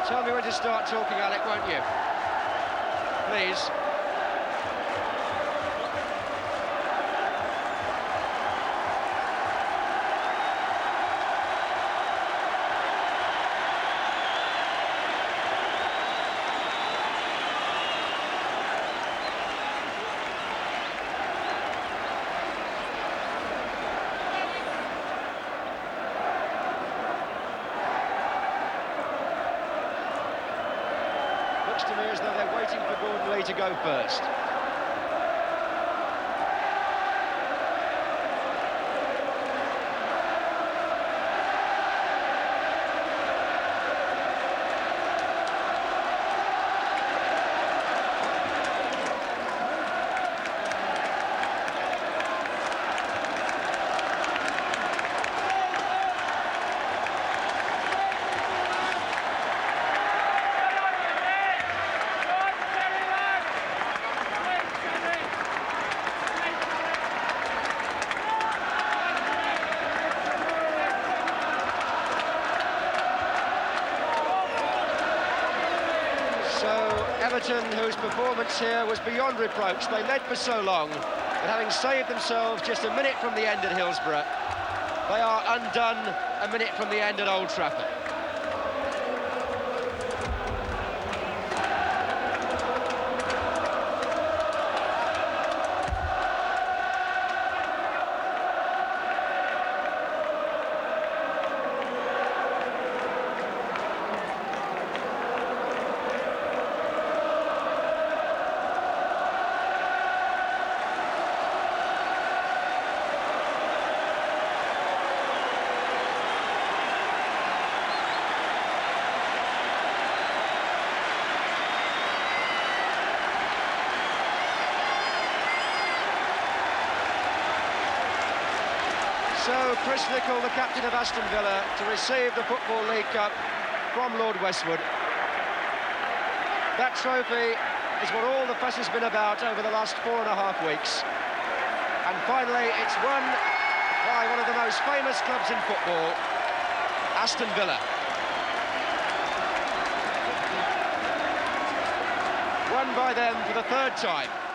A: Tell me when to start talking, Alec, won't you? Please. Looks to me as though they're waiting for Gordon Lee to go first. Everton, whose performance here was beyond reproach. They led for so long, but having saved themselves just a minute from the end at Hillsborough, they are undone a minute from the end at Old Trafford. So Chris Nicol, the captain of Aston Villa, to receive the Football League Cup from Lord Westwood. That trophy is what all the fuss has been about over the last 4.5 weeks. And finally, it's won by one of the most famous clubs in football, Aston Villa. Won
B: by them for the third time.